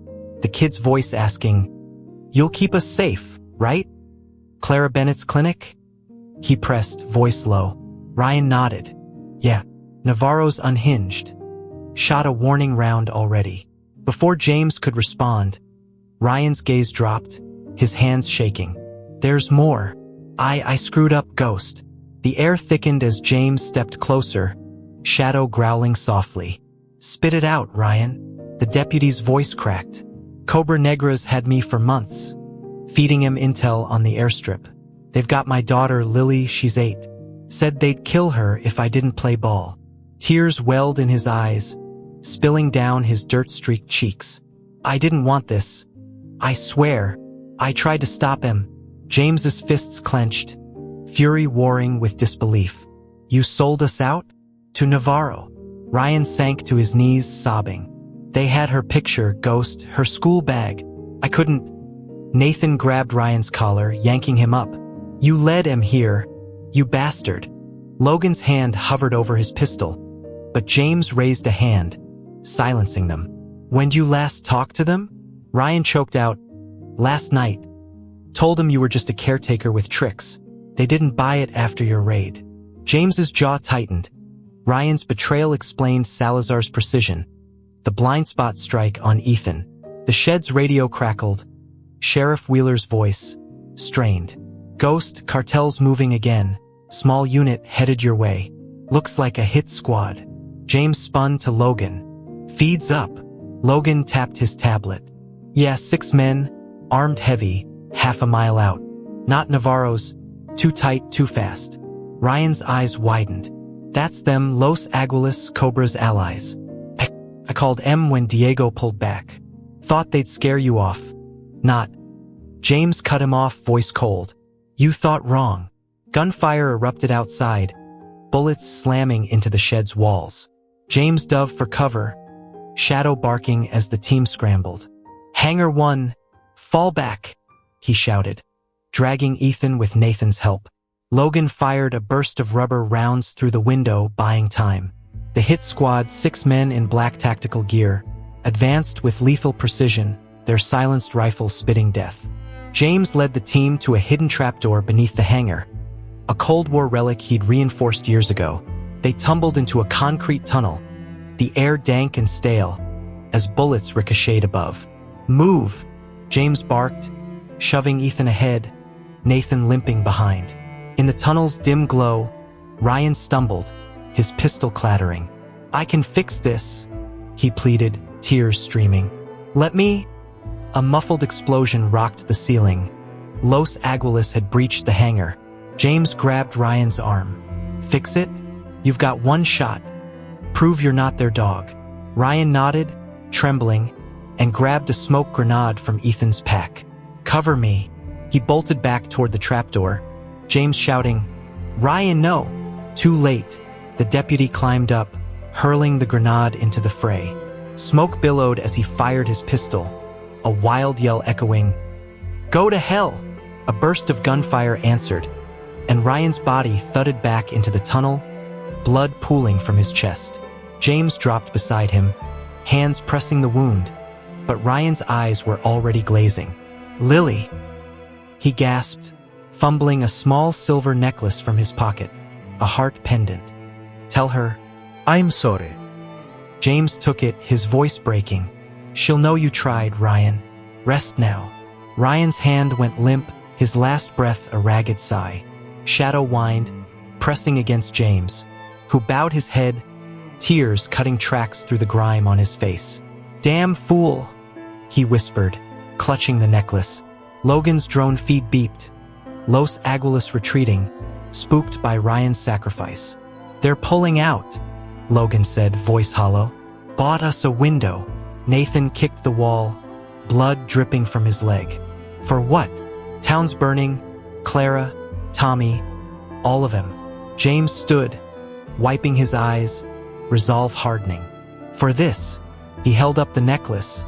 the kid's voice asking, "You'll keep us safe, right? Clara Bennett's clinic?" He pressed, voice low. Ryan nodded. "Yeah, Navarro's unhinged. Shot a warning round already." Before James could respond, Ryan's gaze dropped, his hands shaking. "There's more. I screwed up, Ghost." The air thickened as James stepped closer, Shadow growling softly. "Spit it out, Ryan." The deputy's voice cracked. "Cobra Negra's had me for months, feeding him intel on the airstrip. They've got my daughter, Lily, she's 8. Said they'd kill her if I didn't play ball." Tears welled in his eyes, spilling down his dirt-streaked cheeks. "I didn't want this. I swear. I tried to stop him." James's fists clenched, fury warring with disbelief. "You sold us out? To Navarro?" Ryan sank to his knees, sobbing. "They had her picture, Ghost, her school bag. I couldn't..." Nathan grabbed Ryan's collar, yanking him up. "You led him here, you bastard." Logan's hand hovered over his pistol, but James raised a hand, silencing them. "When you last talked to them?" Ryan choked out. "Last night. Told him you were just a caretaker with tricks. They didn't buy it after your raid." James's jaw tightened. Ryan's betrayal explained Salazar's precision. The blind spot strike on Ethan. The shed's radio crackled. Sheriff Wheeler's voice, strained. "Ghost, cartel's moving again. Small unit headed your way. Looks like a hit squad." James spun to Logan. "Feeds up." Logan tapped his tablet. "Yeah, 6 men, armed heavy, half a mile out. Not Navarro's. Too tight, too fast." Ryan's eyes widened. "That's them, Los Aguilas, Cobra's allies. I called M when Diego pulled back. Thought they'd scare you off. Not." James cut him off, voice cold. "You thought wrong." Gunfire erupted outside, bullets slamming into the shed's walls. James dove for cover, Shadow barking as the team scrambled. "Hangar 1, fall back," he shouted, dragging Ethan with Nathan's help. Logan fired a burst of rubber rounds through the window, buying time. The hit squad, 6 men in black tactical gear, advanced with lethal precision, their silenced rifles spitting death. James led the team to a hidden trapdoor beneath the hangar, a Cold War relic he'd reinforced years ago. They tumbled into a concrete tunnel, the air dank and stale, as bullets ricocheted above. "Move," James barked, shoving Ethan ahead, Nathan limping behind. In the tunnel's dim glow, Ryan stumbled, his pistol clattering. "I can fix this," he pleaded, tears streaming. "Let me..." A muffled explosion rocked the ceiling. Los Aguilas had breached the hangar. James grabbed Ryan's arm. "Fix it? You've got 1 shot. Prove you're not their dog." Ryan nodded, trembling, and grabbed a smoke grenade from Ethan's pack. "Cover me." He bolted back toward the trapdoor, James shouting, "Ryan, no!" Too late. The deputy climbed up, hurling the grenade into the fray. Smoke billowed as he fired his pistol, a wild yell echoing, "Go to hell!" A burst of gunfire answered, and Ryan's body thudded back into the tunnel, blood pooling from his chest. James dropped beside him, hands pressing the wound, but Ryan's eyes were already glazing. "Lily!" He gasped, fumbling a small silver necklace from his pocket, a heart pendant. "Tell her I'm sorry. James took it, his voice breaking. She'll know you tried, Ryan. Rest now. Ryan's hand went limp, his last breath a ragged sigh. Shadow whined, pressing against James, who bowed his head, tears cutting tracks through the grime on his face. Damn fool, he whispered, clutching the necklace. Logan's drone feet beeped. Los Aguilas retreating, spooked by Ryan's sacrifice. They're pulling out, Logan said, voice hollow. Bought us a window. Nathan kicked the wall, blood dripping from his leg. For what? Town's burning, Clara, Tommy, all of them. James stood, wiping his eyes, resolve hardening. For this, he held up the necklace,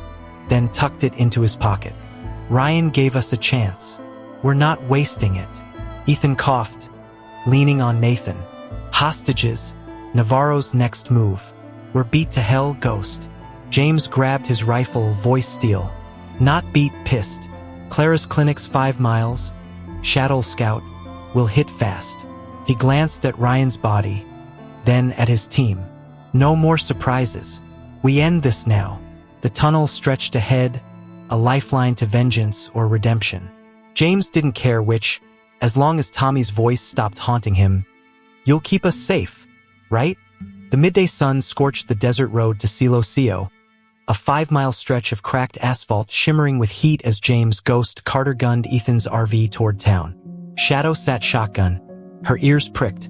then tucked it into his pocket. Ryan gave us a chance. We're not wasting it. Ethan coughed, leaning on Nathan. Hostages, Navarro's next move. We're beat to hell, Ghost. James grabbed his rifle, voice steel. Not beat, pissed. Clara's clinic's 5 miles. Shadow Scout. We'll hit fast. He glanced at Ryan's body, then at his team. No more surprises. We end this now. The tunnel stretched ahead, a lifeline to vengeance or redemption. James didn't care which, as long as Tommy's voice stopped haunting him. You'll keep us safe, right? The midday sun scorched the desert road to Silo Sio, a 5-mile stretch of cracked asphalt shimmering with heat as James Ghost Carter-gunned Ethan's RV toward town. Shadow sat shotgun, her ears pricked,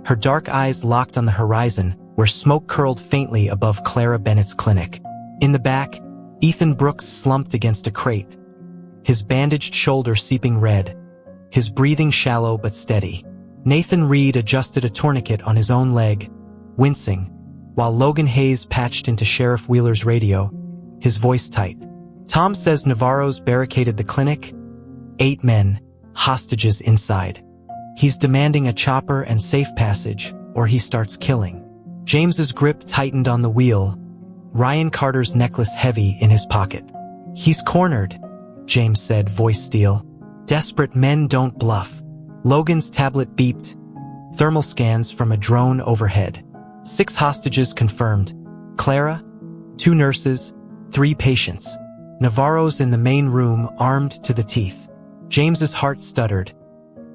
her dark eyes locked on the horizon where smoke curled faintly above Clara Bennett's clinic. In the back, Ethan Brooks slumped against a crate, his bandaged shoulder seeping red, his breathing shallow but steady. Nathan Reed adjusted a tourniquet on his own leg, wincing, while Logan Hayes patched into Sheriff Wheeler's radio, his voice tight. Tom says Navarro's barricaded the clinic. 8 men, hostages inside. He's demanding a chopper and safe passage, or he starts killing. James's grip tightened on the wheel, Ryan Carter's necklace heavy in his pocket. He's cornered, James said, voice steel. Desperate men don't bluff. Logan's tablet beeped. Thermal scans from a drone overhead. 6 hostages confirmed. Clara, 2 nurses, 3 patients. Navarro's in the main room, armed to the teeth. James's heart stuttered.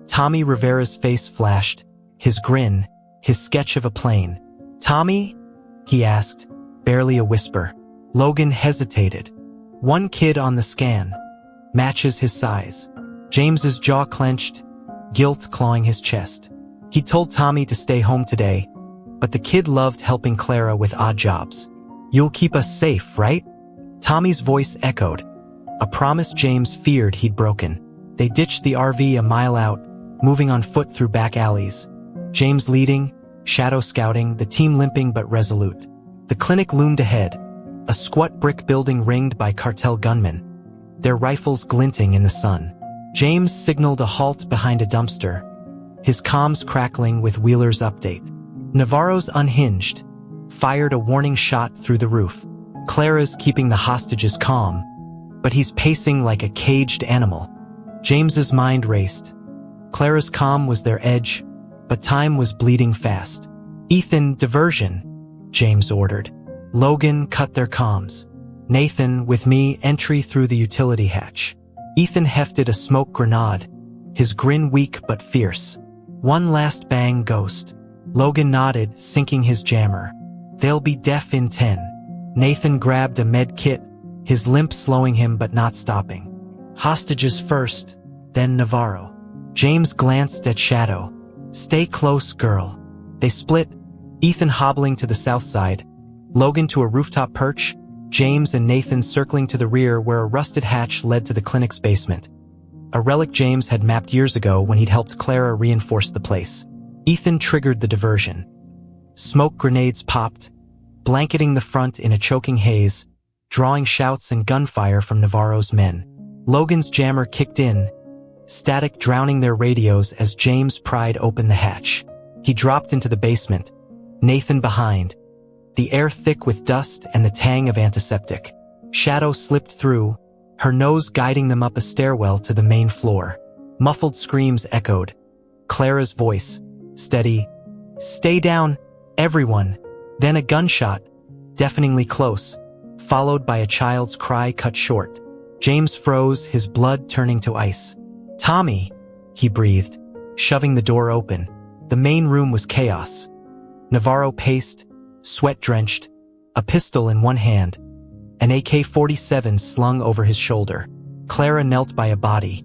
Tommy Rivera's face flashed, his grin, his sketch of a plane. Tommy? He asked, barely a whisper. Logan hesitated. 1 kid on the scan. Matches his size. James's jaw clenched, guilt clawing his chest. He told Tommy to stay home today, but the kid loved helping Clara with odd jobs. You'll keep us safe, right? Tommy's voice echoed, a promise James feared he'd broken. They ditched the RV a mile out, moving on foot through back alleys. James leading, shadow scouting, the team limping but resolute. The clinic loomed ahead, a squat brick building ringed by cartel gunmen, their rifles glinting in the sun. James signaled a halt behind a dumpster, his comms crackling with Wheeler's update. Navarro's unhinged, fired a warning shot through the roof. Clara's keeping the hostages calm, but he's pacing like a caged animal. James's mind raced. Clara's calm was their edge, but time was bleeding fast. Ethan, diversion, James ordered. Logan, cut their comms. Nathan, with me, entry through the utility hatch. Ethan hefted a smoke grenade, his grin weak but fierce. 1 last bang, Ghost. Logan nodded, sinking his jammer. They'll be deaf in 10. Nathan grabbed a med kit, his limp slowing him but not stopping. Hostages first, then Navarro. James glanced at Shadow. Stay close, girl. They split, Ethan hobbling to the south side, Logan to a rooftop perch, James and Nathan circling to the rear where a rusted hatch led to the clinic's basement. A relic James had mapped years ago when he'd helped Clara reinforce the place. Ethan triggered the diversion. Smoke grenades popped, blanketing the front in a choking haze, drawing shouts and gunfire from Navarro's men. Logan's jammer kicked in, static drowning their radios as James pried open the hatch. He dropped into the basement, Nathan behind, the air thick with dust and the tang of antiseptic. Shadow slipped through, her nose guiding them up a stairwell to the main floor. Muffled screams echoed. Clara's voice, steady. Stay down, everyone. Then a gunshot, deafeningly close, followed by a child's cry cut short. James froze, his blood turning to ice. "Tommy," he breathed, shoving the door open. The main room was chaos. Navarro paced, sweat-drenched, a pistol in one hand, an AK-47 slung over his shoulder. Clara knelt by a body.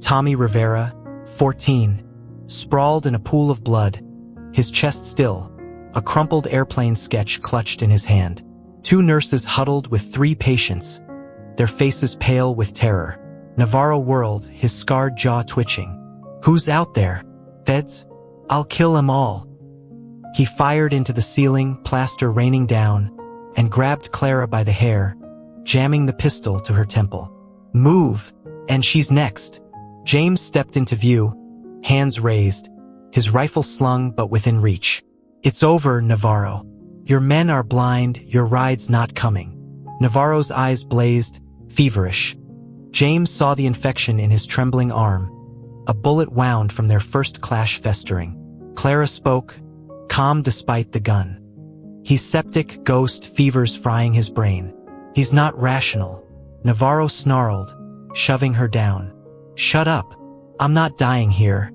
Tommy Rivera, 14, sprawled in a pool of blood, his chest still, a crumpled airplane sketch clutched in his hand. Two nurses huddled with 3 patients, their faces pale with terror. Navarro whirled, his scarred jaw twitching. "Who's out there? Feds? I'll kill 'em all." He fired into the ceiling, plaster raining down, and grabbed Clara by the hair, jamming the pistol to her temple. "Move, and she's next." James stepped into view, hands raised, his rifle slung but within reach. "It's over, Navarro. Your men are blind, your ride's not coming." Navarro's eyes blazed, feverish. James saw the infection in his trembling arm, a bullet wound from their first clash festering. Clara spoke, calm despite the gun. "He's septic, ghost, fever's frying his brain. He's not rational." Navarro snarled, shoving her down. "Shut up. I'm not dying here.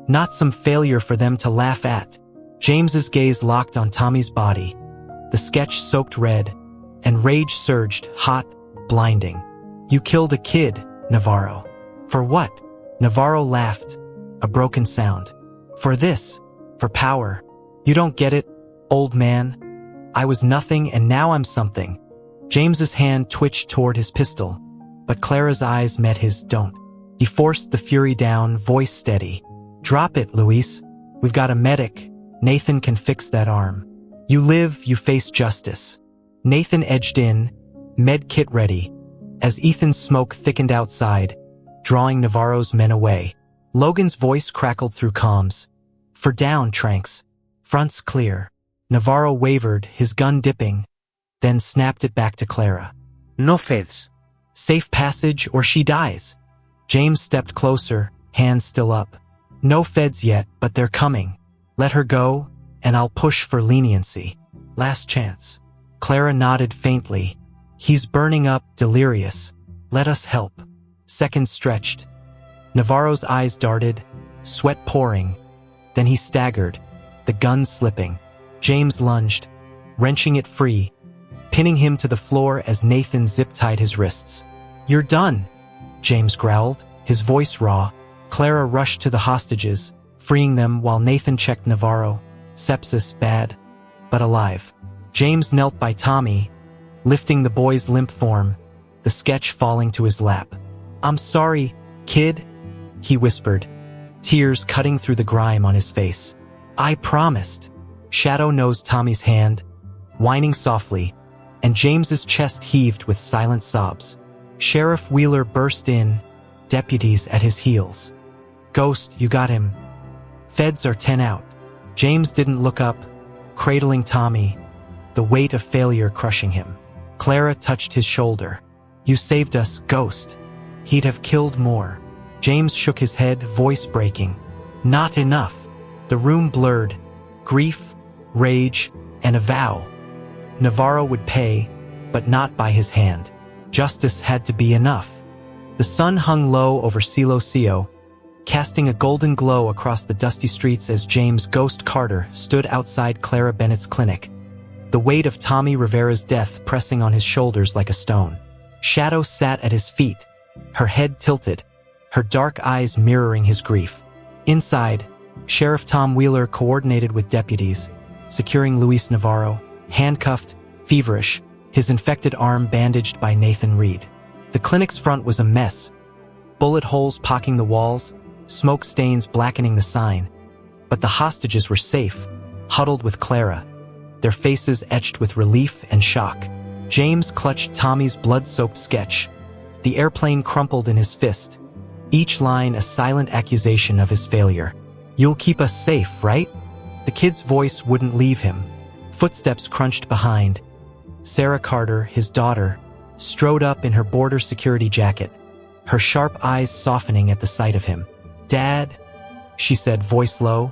Not some failure for them to laugh at." James's gaze locked on Tommy's body, the sketch soaked red, and rage surged, hot, blinding. "You killed a kid, Navarro. For what?" Navarro laughed, a broken sound. "For this. For power. You don't get it, old man. I was nothing and now I'm something." James's hand twitched toward his pistol, but Clara's eyes met his. "Don't." He forced the fury down, voice steady. "Drop it, Luis. We've got a medic. Nathan can fix that arm. You live, you face justice." Nathan edged in, med kit ready, as Ethan's smoke thickened outside, drawing Navarro's men away. Logan's voice crackled through comms. "For down, Tranks. Front's clear." Navarro wavered, his gun dipping, then snapped it back to Clara. "No feds. Safe passage or she dies." James stepped closer, hands still up. "No feds yet, but they're coming. Let her go, and I'll push for leniency. Last chance." Clara nodded faintly. "He's burning up, delirious. Let us help." Seconds stretched. Navarro's eyes darted, sweat pouring. Then he staggered, the gun slipping. James lunged, wrenching it free, pinning him to the floor as Nathan zip-tied his wrists. "You're done," James growled, his voice raw. Clara rushed to the hostages, freeing them while Nathan checked Navarro. Sepsis bad, but alive. James knelt by Tommy, lifting the boy's limp form, the sketch falling to his lap. "I'm sorry, kid," he whispered, tears cutting through the grime on his face. "I promised." Shadow nosed Tommy's hand, whining softly, and James's chest heaved with silent sobs. Sheriff Wheeler burst in, deputies at his heels. "Ghost, you got him. Feds are 10 out." James didn't look up, cradling Tommy, the weight of failure crushing him. Clara touched his shoulder. "You saved us, Ghost. He'd have killed more." James shook his head, voice breaking. "Not enough." The room blurred, grief, rage, and a vow. Navarro would pay, but not by his hand. Justice had to be enough. The sun hung low over Silo Sio, casting a golden glow across the dusty streets as James Ghost Carter stood outside Clara Bennett's clinic, the weight of Tommy Rivera's death pressing on his shoulders like a stone. Shadow sat at his feet, her head tilted, her dark eyes mirroring his grief. Inside, Sheriff Tom Wheeler coordinated with deputies, securing Luis Navarro, handcuffed, feverish, his infected arm bandaged by Nathan Reed. The clinic's front was a mess, bullet holes pocking the walls, smoke stains blackening the sign. But the hostages were safe, huddled with Clara, their faces etched with relief and shock. James clutched Tommy's blood-soaked sketch. The airplane crumpled in his fist, each line a silent accusation of his failure. "You'll keep us safe, right?" The kid's voice wouldn't leave him. Footsteps crunched behind. Sarah Carter, his daughter, strode up in her border security jacket, her sharp eyes softening at the sight of him. "Dad," she said, voice low.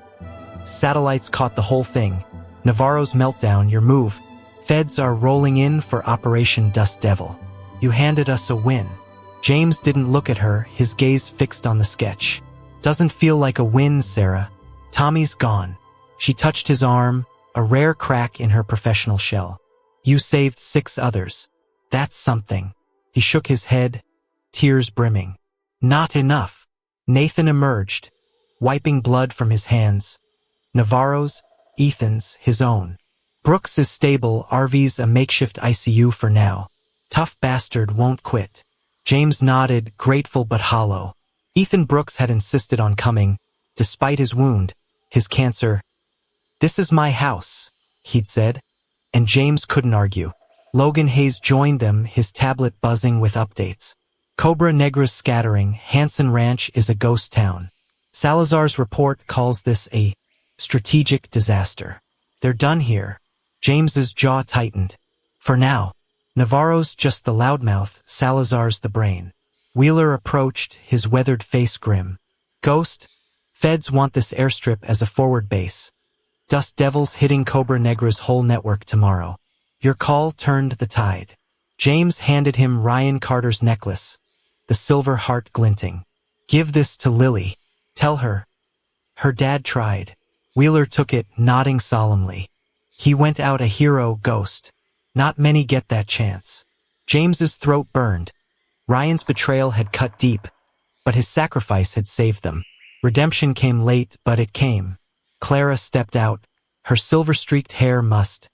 Satellites caught the whole thing. Navarro's meltdown, your move. Feds are rolling in for Operation Dust Devil. You handed us a win. James didn't look at her, his gaze fixed on the sketch. Doesn't feel like a win, Sarah. Tommy's gone. She touched his arm, a rare crack in her professional shell. You saved 6 others. That's something. He shook his head, tears brimming. Not enough. Nathan emerged, wiping blood from his hands. Navarro's, Ethan's, his own. Brooks is stable, RV's a makeshift ICU for now. Tough bastard won't quit. James nodded, grateful but hollow. Ethan Brooks had insisted on coming, despite his wound, his cancer. This is my house, he'd said, and James couldn't argue. Logan Hayes joined them, his tablet buzzing with updates. Cobra Negra's scattering, Hanson Ranch is a ghost town. Salazar's report calls this a strategic disaster. They're done here. James's jaw tightened. For now. Navarro's just the loudmouth, Salazar's the brain. Wheeler approached, his weathered face grim. Ghost? Feds want this airstrip as a forward base. Dust Devils hitting Cobra Negra's whole network tomorrow. Your call turned the tide. James handed him Ryan Carter's necklace, the silver heart glinting. Give this to Lily. Tell her. Her dad tried. Wheeler took it, nodding solemnly. He went out a hero, Ghost. Not many get that chance. James's throat burned. Ryan's betrayal had cut deep, but his sacrifice had saved them. Redemption came late, but it came. Clara stepped out, her silver-streaked hair mussed,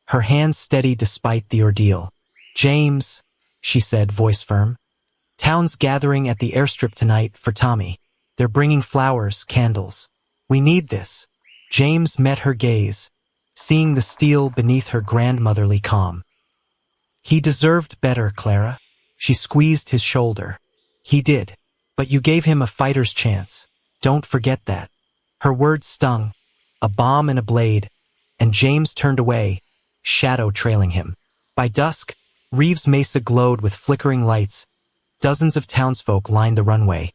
her hands steady despite the ordeal. James, she said, voice firm. Town's gathering at the airstrip tonight for Tommy. They're bringing flowers, candles. We need this. James met her gaze, seeing the steel beneath her grandmotherly calm. He deserved better, Clara. She squeezed his shoulder. He did, but you gave him a fighter's chance. Don't forget that. Her words stung, a bomb and a blade, and James turned away, shadow trailing him. By dusk, Reeves Mesa glowed with flickering lights. Dozens of townsfolk lined the runway,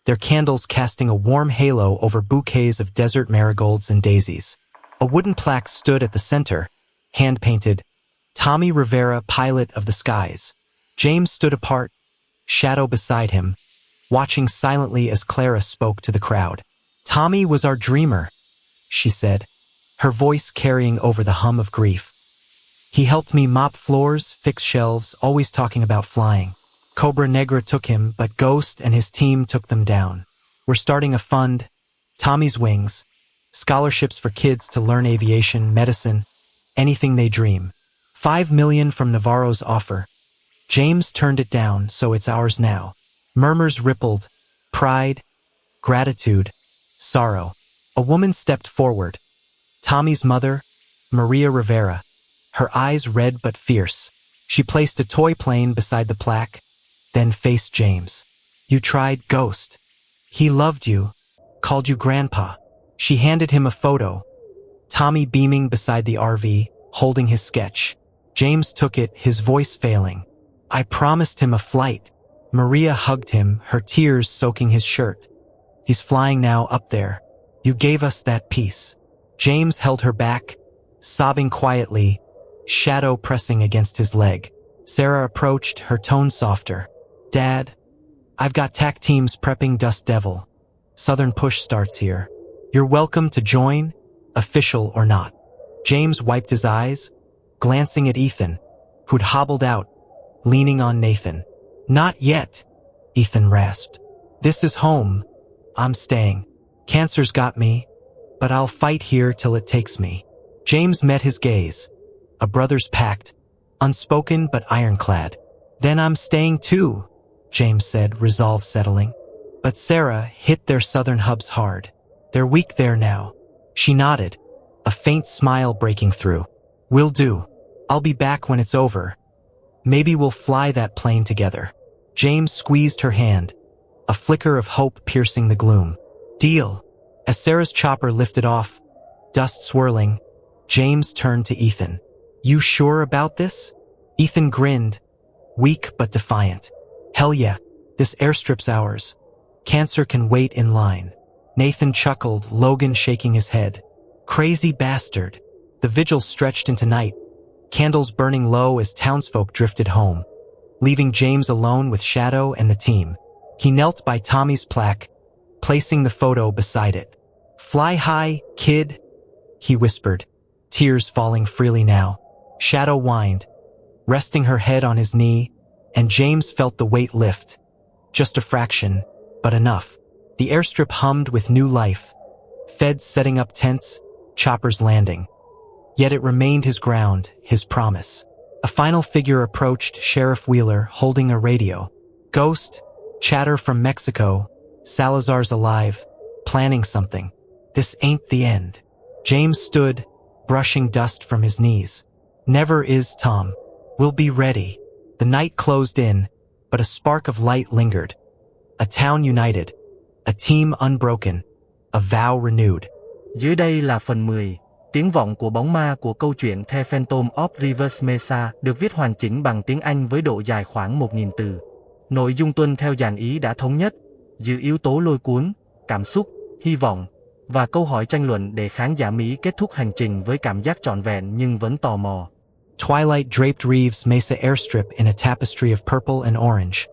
their candles casting a warm halo over bouquets of desert marigolds and daisies. A wooden plaque stood at the center, hand-painted, Tommy Rivera, Pilot of the Skies. James stood apart, shadow beside him, watching silently as Clara spoke to the crowd. Tommy was our dreamer, she said, her voice carrying over the hum of grief. He helped me mop floors, fix shelves, always talking about flying. Cobra Negra took him, but Ghost and his team took them down. We're starting a fund, Tommy's Wings, scholarships for kids to learn aviation, medicine, anything they dream. $5 million from Navarro's offer. James turned it down, so it's ours now. Murmurs rippled, pride, gratitude, sorrow. A woman stepped forward. Tommy's mother, Maria Rivera, her eyes red but fierce. She placed a toy plane beside the plaque, then faced James. You tried, Ghost. He loved you, called you Grandpa. She handed him a photo. Tommy beaming beside the RV, holding his sketch. James took it, his voice failing. I promised him a flight. Maria hugged him, her tears soaking his shirt. He's flying now up there. You gave us that peace. James held her back, sobbing quietly, shadow pressing against his leg. Sarah approached, her tone softer. Dad, I've got TAC teams prepping Dust Devil. Southern Push starts here. You're welcome to join, official or not. James wiped his eyes, glancing at Ethan, who'd hobbled out, leaning on Nathan. Not yet, Ethan rasped. This is home. I'm staying. Cancer's got me, but I'll fight here till it takes me. James met his gaze, a brother's pact, unspoken but ironclad. Then I'm staying too, James said, resolve settling. But Sarah hit their southern hubs hard. They're weak there now. She nodded, a faint smile breaking through. Will do. I'll be back when it's over. Maybe we'll fly that plane together. James squeezed her hand, a flicker of hope piercing the gloom. Deal. As Sarah's chopper lifted off, dust swirling, James turned to Ethan. You sure about this? Ethan grinned, weak but defiant. Hell yeah, this airstrip's ours. Cancer can wait in line. Nathan chuckled, Logan shaking his head. Crazy bastard. The vigil stretched into night, candles burning low as townsfolk drifted home, leaving James alone with Shadow and the team. He knelt by Tommy's plaque, placing the photo beside it. "Fly high, kid," he whispered, tears falling freely now. Shadow whined, resting her head on his knee, and James felt the weight lift. Just a fraction, but enough. The airstrip hummed with new life, feds setting up tents, choppers landing. Yet it remained his ground, his promise. A final figure approached, Sheriff Wheeler, holding a radio. "Ghost, chatter from Mexico, Salazar's alive, planning something. This ain't the end." James stood, brushing dust from his knees. "Never is, Tom. We'll be ready." The night closed in, but a spark of light lingered. A town united, a team unbroken, a vow renewed. Dưới đây là phần 10. Tiếng vọng của bóng ma của câu chuyện The Phantom of Reverse Mesa được viết hoàn chỉnh bằng tiếng Anh với độ dài khoảng 1.000 từ. Nội dung tuân theo dàn ý đã thống nhất, giữ yếu tố lôi cuốn, cảm xúc, hy vọng và câu hỏi tranh luận để khán giả Mỹ kết thúc hành trình với cảm giác trọn vẹn nhưng vẫn tò mò. Twilight draped Reeves Mesa airstrip in a tapestry of purple and orange,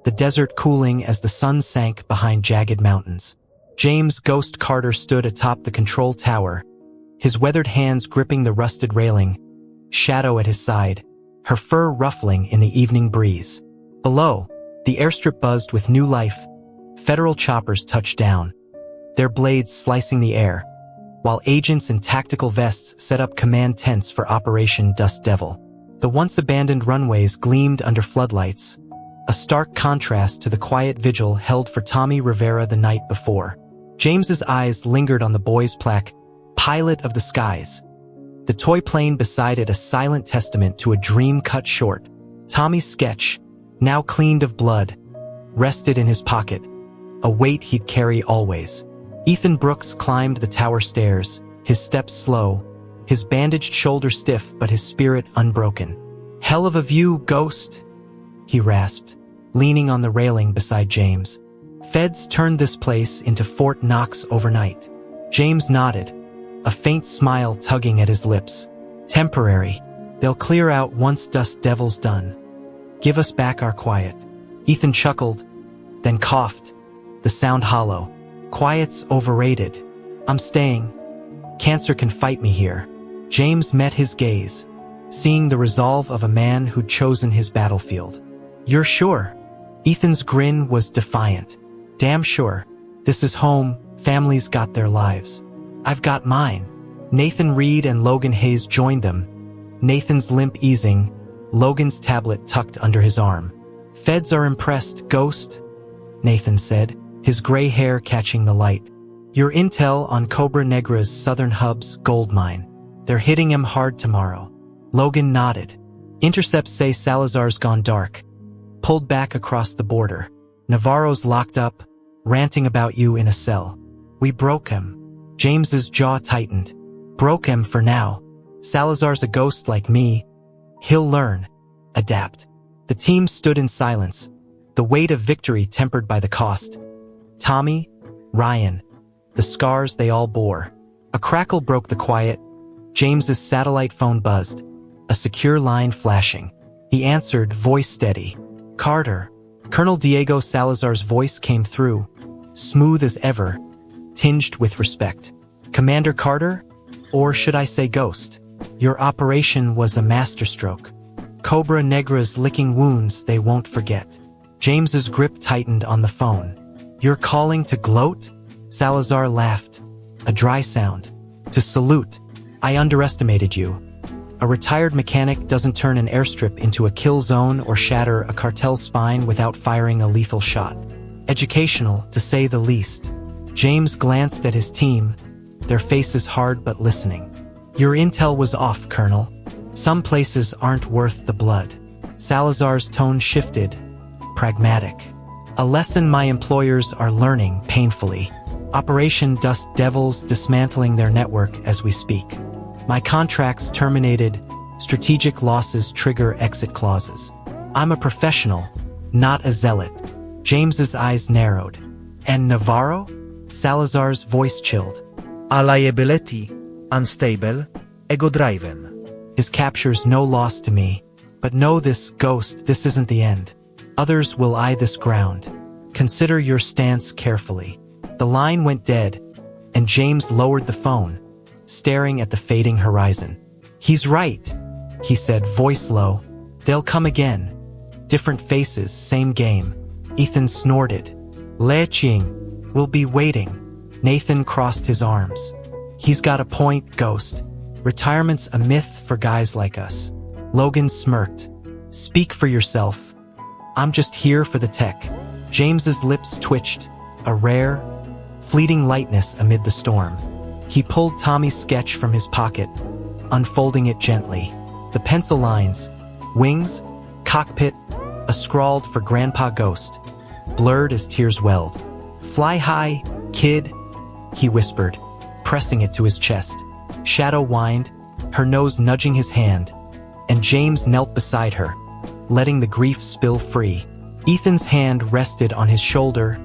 the desert cooling as the sun sank behind jagged mountains. James Ghost Carter stood atop the control tower, his weathered hands gripping the rusted railing, Shadow at his side, her fur ruffling in the evening breeze. Below, the airstrip buzzed with new life. Federal choppers touched down, their blades slicing the air, while agents in tactical vests set up command tents for Operation Dust Devil. The once-abandoned runways gleamed under floodlights, a stark contrast to the quiet vigil held for Tommy Rivera the night before. James's eyes lingered on the boy's plaque, Pilot of the Skies. The toy plane beside it a silent testament to a dream cut short. Tommy's sketch, now cleaned of blood, rested in his pocket, a weight he'd carry always. Ethan Brooks climbed the tower stairs, his steps slow, his bandaged shoulder stiff but his spirit unbroken. "Hell of a view, Ghost," he rasped, leaning on the railing beside James. "Feds turned this place into Fort Knox overnight." James nodded, a faint smile tugging at his lips. "Temporary. They'll clear out once Dust Devil's done. Give us back our quiet." Ethan chuckled, then coughed, the sound hollow. "Quiet's overrated. I'm staying. Cancer can fight me here." James met his gaze, seeing the resolve of a man who'd chosen his battlefield. "You're sure?" Ethan's grin was defiant. "Damn sure. This is home, families got their lives. I've got mine." Nathan Reed and Logan Hayes joined them, Nathan's limp easing, Logan's tablet tucked under his arm. "Feds are impressed, Ghost," Nathan said, his gray hair catching the light. "Your intel on Cobra Negra's southern hub's gold mine. They're hitting him hard tomorrow." Logan nodded. "Intercepts say Salazar's gone dark, pulled back across the border. Navarro's locked up, ranting about you in a cell. We broke him." James's jaw tightened. "Broke him for now. Salazar's a ghost like me. He'll learn. Adapt." The team stood in silence, the weight of victory tempered by the cost. Tommy, Ryan, the scars they all bore. A crackle broke the quiet. James's satellite phone buzzed, a secure line flashing. He answered, voice steady. "Carter." Colonel Diego Salazar's voice came through, smooth as ever, tinged with respect. "Commander Carter? Or should I say Ghost? Your operation was a masterstroke. Cobra Negra's licking wounds they won't forget." James's grip tightened on the phone. "You're calling to gloat?" Salazar laughed, a dry sound. "To salute. I underestimated you. A retired mechanic doesn't turn an airstrip into a kill zone or shatter a cartel spine without firing a lethal shot. Educational, to say the least." James glanced at his team, their faces hard but listening. "Your intel was off, Colonel. Some places aren't worth the blood." Salazar's tone shifted, pragmatic. "A lesson my employers are learning painfully. Operation Dust Devil's dismantling their network as we speak. My contracts terminated, strategic losses trigger exit clauses. I'm a professional, not a zealot." James's eyes narrowed. "And Navarro?" Salazar's voice chilled. "A liability, unstable, ego-driven. His capture's no loss to me. But know this, Ghost, this isn't the end. Others will eye this ground. Consider your stance carefully. The line went dead, and James lowered the phone, staring at the fading horizon. He's right, he said, voice low. They'll come again. Different faces, same game. Ethan snorted. Le Ching, we'll be waiting. Nathan crossed his arms. He's got a point, Ghost. Retirement's a myth for guys like us. Logan smirked. Speak for yourself. I'm just here for the tech. James's lips twitched, a rare, fleeting lightness amid the storm. He pulled Tommy's sketch from his pocket, unfolding it gently. The pencil lines, wings, cockpit, a scrawled for Grandpa Ghost, blurred as tears welled. Fly high, kid, he whispered, pressing it to his chest. Shadow whined, her nose nudging his hand, and James knelt beside her, letting the grief spill free. Ethan's hand rested on his shoulder,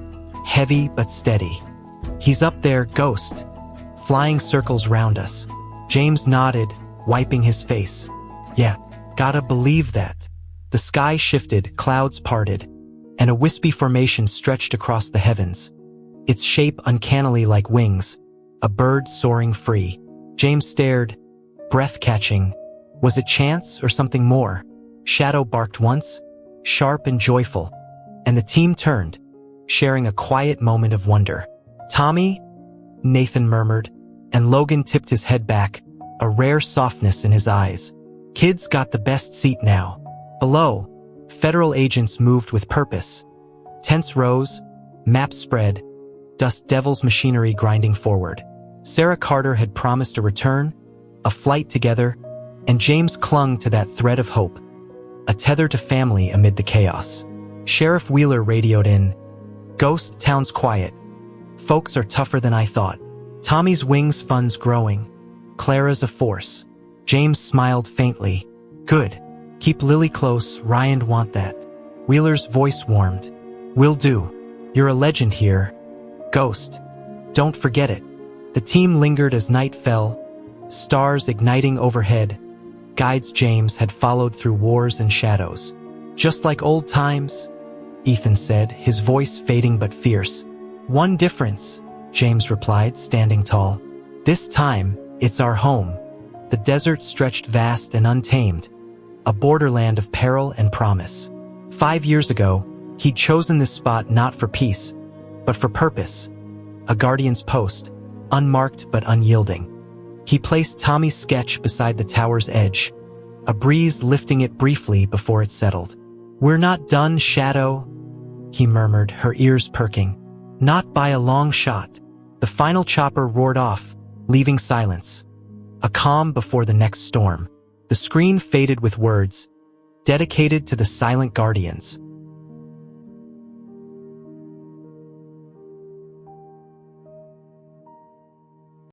heavy but steady. He's up there, Ghost, flying circles round us. James nodded, wiping his face. Yeah, gotta believe that. The sky shifted, clouds parted, and a wispy formation stretched across the heavens, its shape uncannily like wings, a bird soaring free. James stared, breath-catching. Was it chance or something more? Shadow barked once, sharp and joyful, and the team turned, sharing a quiet moment of wonder. Tommy? Nathan murmured, and Logan tipped his head back, a rare softness in his eyes. Kids got the best seat now. Below, federal agents moved with purpose. Tents rose, maps spread, Dust Devil's machinery grinding forward. Sarah Carter had promised a return, a flight together, and James clung to that thread of hope, a tether to family amid the chaos. Sheriff Wheeler radioed in, Ghost town's quiet. Folks are tougher than I thought. Tommy's wings fund's growing. Clara's a force. James smiled faintly. Good. Keep Lily close, Ryan want that. Wheeler's voice warmed. Will do. You're a legend here. Ghost. Don't forget it. The team lingered as night fell, stars igniting overhead. Guides James had followed through wars and shadows. Just like old times, Ethan said, his voice fading but fierce. One difference, James replied, standing tall. This time, it's our home. The desert stretched vast and untamed, a borderland of peril and promise. 5 years ago, he'd chosen this spot not for peace, but for purpose, a guardian's post, unmarked but unyielding. He placed Tommy's sketch beside the tower's edge, a breeze lifting it briefly before it settled. We're not done, Shadow, he murmured, her ears perking. Not by a long shot. The final chopper roared off, leaving silence. A calm before the next storm. The screen faded with words, dedicated to the silent guardians.